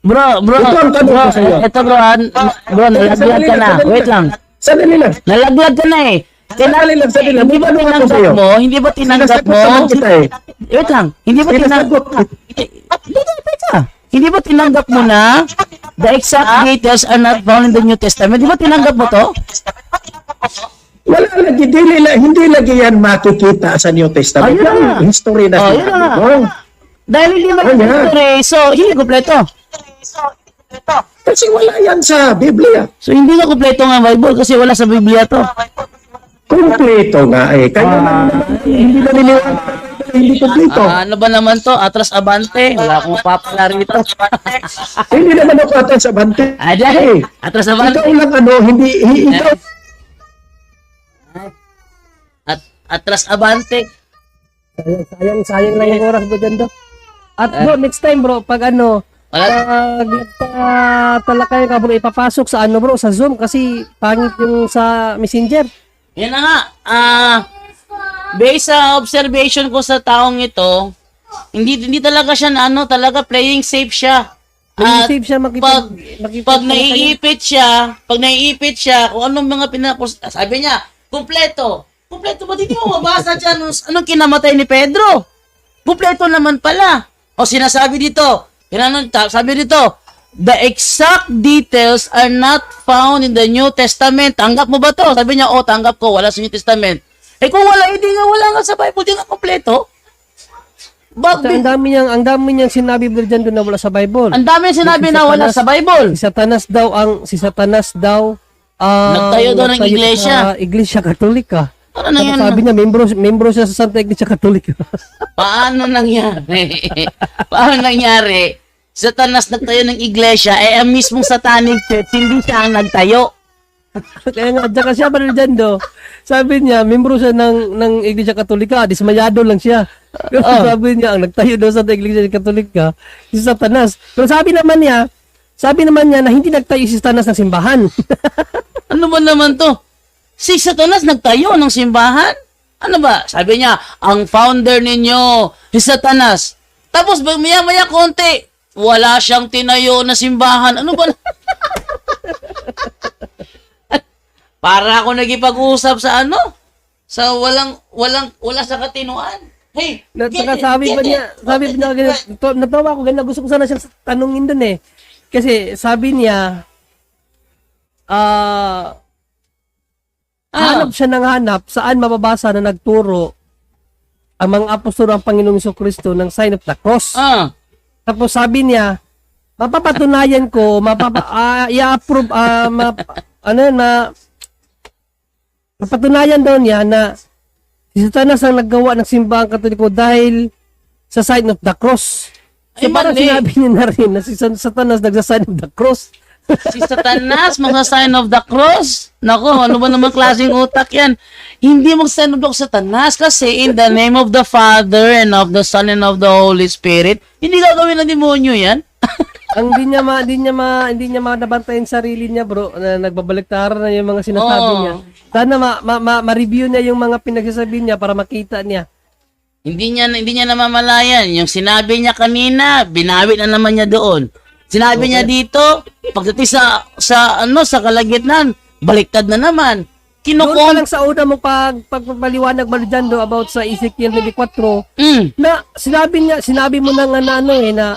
bro, Ito ang tanong ko sa'yo. Ito bro, nalaglag ka na. Wait lang. Sandali lang. Nalaglag ka na eh. Sandali lang. Hindi ba tinanggap mo? Hindi ba tinanggap mo? Sinasagot naman kita eh. Wait lang. Hindi ba tinanggap? Teka. Hindi ba tinanggap mo na the exact details are not found in the New Testament? Di ba tinanggap mo to? Wala lagi, hindi lagi yan makikita sa New Testament. Ayun na nga. Yung history na Ayun na nga. Dahil hindi Ayun. mag-history, so hindi kompleto. Kasi wala yan sa Biblia. So hindi nga kompleto nga ang Bible kasi wala sa Biblia to. Kompleto nga eh. Kaya hindi na niliwanag. Hindi kompleto. Ano ba naman to? Atras abante. Wala akong papala rito. Hindi naman ako atan sa bante. Aday. Atras abante. Ikaw lang ikaw. Atras abante. Sayang lang yung oras mo dyan, do. At bro, next time, bro, pag talakay ka, bro, ipapasok sa bro, sa Zoom, kasi pangit yung sa Messenger. Yan na nga. Based sa observation ko sa taong ito, hindi talaga siya talaga playing safe siya. At Save siya pag naiipit siya, kung anong mga sabi niya, kumpleto ba? Hindi mo mabasa dyan anong kinamatay ni Pedro? Kumpleto naman pala. O sinasabi dito, sabi dito, the exact details are not found in the New Testament. Tanggap mo ba to? Sabi niya, tanggap ko, wala sa New Testament. Eh kung wala, hindi nga wala nga sa Bible, hindi nga kumpleto. Ang dami niyang sinabi bro dyan doon na wala sa Bible. Ang dami sinabi na wala sa Bible. Si Satanas daw Nagtayo daw ng iglesia. Sa Iglesia Katolika. Ano na yan? Sabi niya, membro siya sa Santa Iglesia Katolika. Paano nangyari? Paano nangyari? Satanas nagtayo ng iglesia, eh ang mismong satanic church, hindi siya ang nagtayo. Kaya nga, tsaka siya pa rin dyan do. Sabi niya, membro siya ng Iglesia Katolika, dismayado lang siya. Pero sabi niya, ang nagtayo daw sa Iglesia Katolika, si Satanas. Pero sabi naman niya na hindi nagtayo si Satanas ng simbahan. Ano ba naman to? Si Satanas nagtayo ng simbahan? Ano ba? Sabi niya, ang founder ninyo, si Satanas. Tapos maya-maya konti, wala siyang tinayo na simbahan. Ano ba? Para ako nagipag-usap sa ano? Sa wala sa katinuan. Hey, Saka sabi pa niya, natawa ko ganyan, gusto ko sana siyang tanungin dun eh. Kasi sabi niya, hanap siya ng hanap saan mababasa na nagturo ang mga apostol ng Panginoong Jesucristo ng sign of the cross. Tapos sabi niya, mapapatunayan ko, i-approve, mapatunayan daw niya na si Satanas ang naggawa ng simbahang Katoliko dahil sa sign of the cross. So Ay, parang mali. sinabi niya na rin na si Satanas nagsa-sign of the cross. Si Satanas, sign of the cross. Nako, ano ba naman klaseng utak yan? Hindi sign of the Satanas kasi in the name of the Father and of the Son and of the Holy Spirit, hindi gagawin ng demonyo yan. Ang hindi niya manabantayan sarili niya, bro, na nagbabaliktaran na yung mga sinasabi Oo. niya. Sana ma-review niya yung mga pinagsasabi niya para makita niya. Hindi niya namamalayan. Yung sinabi niya kanina, binawi na naman niya doon. Sinabi niya dito, pagdating sa kalagitnaan, baliktad na naman. Doon pa Kinukon. lang sa una mo pagpapaliwanag mo dyan do about sa Ezekiel 24 na sinabi mo na nga na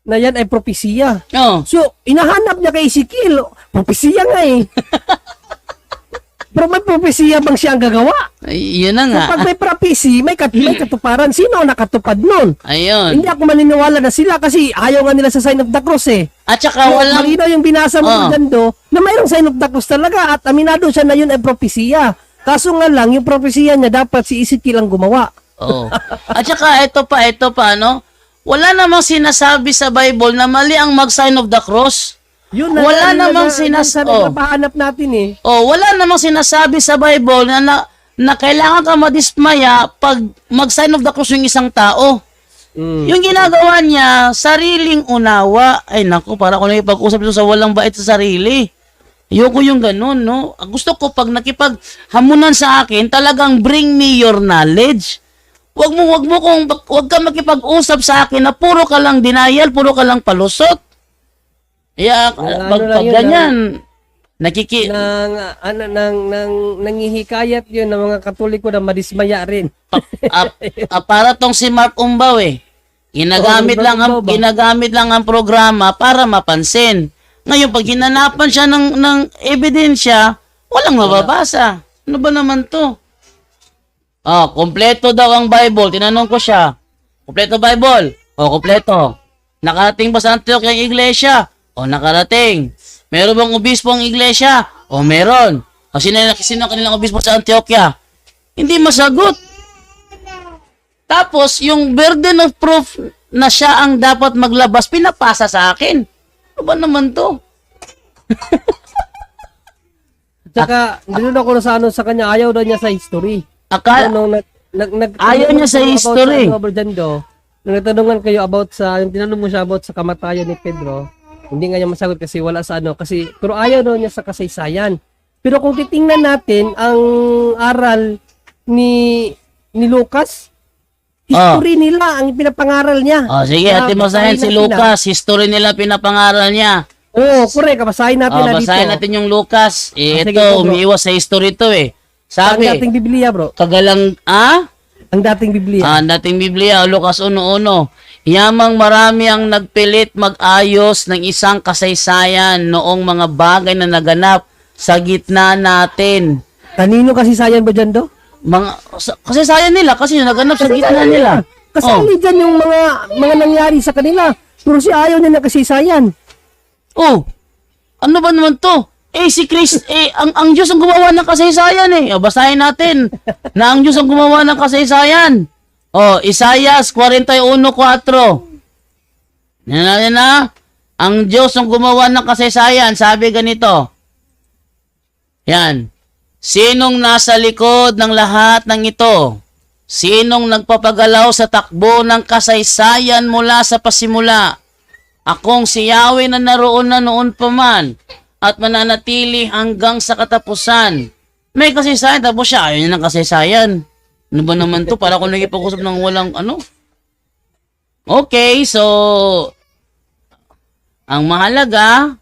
na yan ay propesiya. Oh. So, inahanap niya kay Ezekiel, propesiya nga eh. Pero may propesiya bang siya ang gagawa? Ay, yun na So, nga. pag may prophecy, may katuparan. Sino ang nakatupad nun? Ayun. Hindi ako maniniwala na sila kasi ayaw nga nila sa sign of the cross eh. At saka walang... Malinaw yung binasa mo Oh. dyan do, na mayroong sign of the cross talaga at aminado siya na yun ay propesiya. Kaso nga lang, yung propesiya niya dapat si Ezekiel ang gumawa. Oh. At saka ito pa, no? Wala namang sinasabi sa Bible na mali ang mag-sign of the cross. Yun Wala namang sinasabi. Oh. Pahanap natin eh. Oh, wala namang sinasabi sa Bible na kailangan ka madismaya pag mag-sign of the cross yung isang tao. Yung ginagawa niya, sariling unawa. Ay naku, para ako nakipag-usap ito sa walang bait sa sarili. Ayoko yung ganun, no? Gusto ko pag nakipaghamunan sa akin, talagang bring me your knowledge. Wag ka makipag-usap sa akin na puro ka lang denial, puro ka lang palusot. Kaya pag ganyan, nangihikayat yun ng mga Katoliko na madismaya rin. para tong si Mark Umbaw eh. Ginagamit lang ang programa para mapansin. Ngayon pag hinanapan siya ng ebidensya, walang mababasa. Ano ba naman to? Kompleto daw ang Bible. Tinanong ko siya. Kompleto Bible? Kompleto. Nakarating ba sa Antioch yung iglesia? Nakarating. Meron bang obispo ang iglesia? Meron. Sino ang kanilang obispo sa Antioquia? Hindi masagot. Tapos, yung burden of proof na siya ang dapat maglabas, pinapasa sa akin. Ano ba naman to? Tsaka, dinun ako na sa kanya, ayaw daw niya sa history. Ayaw niya sa history. Nung nagtanungan kayo about yung tinanong mo siya about sa kamatayan ni Pedro, hindi nga niya masagot kasi wala sa pero ayaw daw niya sa kasaysayan. Pero kung titingnan natin ang aral ni Lucas, history nila ang pinapangaral niya. Sige, atin basahin si Lucas. History nila pinapangaral niya. Correct. Basahin natin na dito. Basahin natin yung Lucas. Sige Ito, po, bro. umiiwas sa history to eh. Sabi, Ang dating Biblia, bro. Ang dating Biblia. dating Biblia, Lucas 1:1. Yamang marami ang nagpilit mag-ayos ng isang kasaysayan noong mga bagay na naganap sa gitna natin. Kanino kasi sayan ba dyan, do? Kasaysayan nila kasi naganap sa gitna nila. Kasali dyan yung mga nangyari sa kanila. Pero si ayaw niya na kasaysayan. Ano ba naman to? si ang Diyos ang gumawa ng kasaysayan eh. O, basahin natin na ang Diyos ang gumawa ng kasaysayan. O, Isaias 41:4. Yan natin na. Ang Diyos ang gumawa ng kasaysayan. Sabi ganito. Yan. Sinong nasa likod ng lahat ng ito? Sinong nagpapagalaw sa takbo ng kasaysayan mula sa pasimula? Akong si Yahweh na naroon na noon pa man at mananatili hanggang sa katapusan. May kasaysayan, tapos siya, ayaw niya ng kasaysayan. Ano ba naman to? Para kung nagipag-usap ng walang ano. Okay, so, ang mahalaga,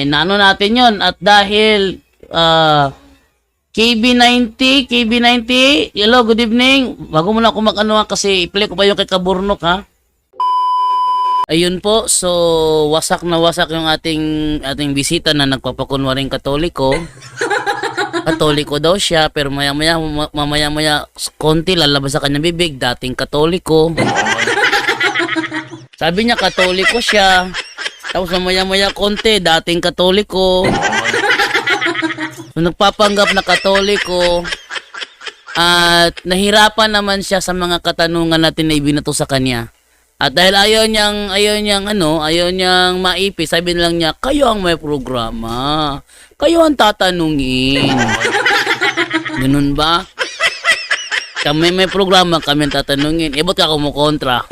naano natin yon. At dahil, KB90, hello, good evening. Bago muna ako mag-ano kasi i-play ko pa yung kay Kaburnok ha. Ayun po, so wasak na wasak yung ating bisita na nagpapakunwaring Katoliko. Katoliko daw siya, pero mamaya konti lalabas sa kanyang bibig, dating Katoliko. Sabi niya Katoliko siya, tapos mamaya konti, dating Katoliko. So, nagpapanggap na Katoliko at nahirapan naman siya sa mga katanungan natin na ibinato sa kanya. At dahil ayaw niyang maipi, sabi lang niya, kayo ang may programa. Kayo ang tatanungin. Ganun ba? Kami may programa, kami ang tatanungin. Ba't ka kumukontra?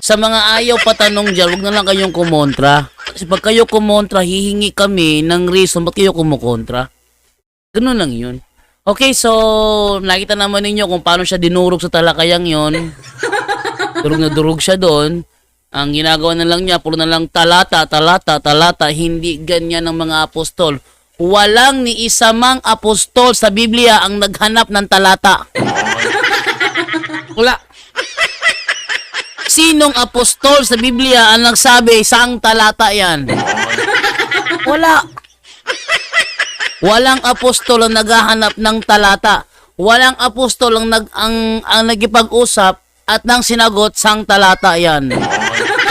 Sa mga ayaw patanong dyan, huwag na lang kayong kumontra. Kasi pag kayo kumontra, hihingi kami ng reason ba't kayo kumukontra. Ganun lang yun. Okay, so nakita naman ninyo kung paano siya dinurog sa talakayang yon. Durog na durog siya doon. Ang ginagawa na lang niya, puro na lang talata. Hindi ganyan ng mga apostol. Walang ni isa mang apostol sa Biblia ang naghanap ng talata. Wala. Sinong apostol sa Biblia ang nagsabi, saang talata yan? Wala. Walang apostol ang naghahanap ng talata. Walang apostol ang nagipag-usap at nang sinagot, sang talata yan.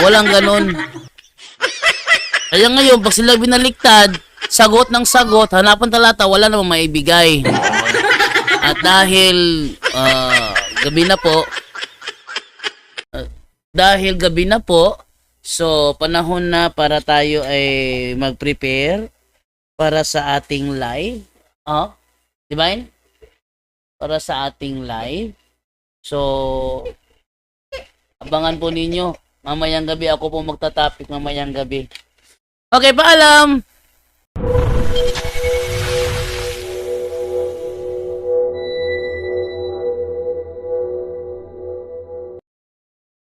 Walang ganun. Kaya ngayon, pag sila binaliktad, sagot ng sagot, hanapan talata, wala namang maibigay. At dahil gabi na po, so panahon na para tayo ay mag-prepare para sa ating live. Diba? Para sa ating live. So, abangan po ninyo. Mamayang gabi ako po magtatapik mamayang gabi. Okay, paalam!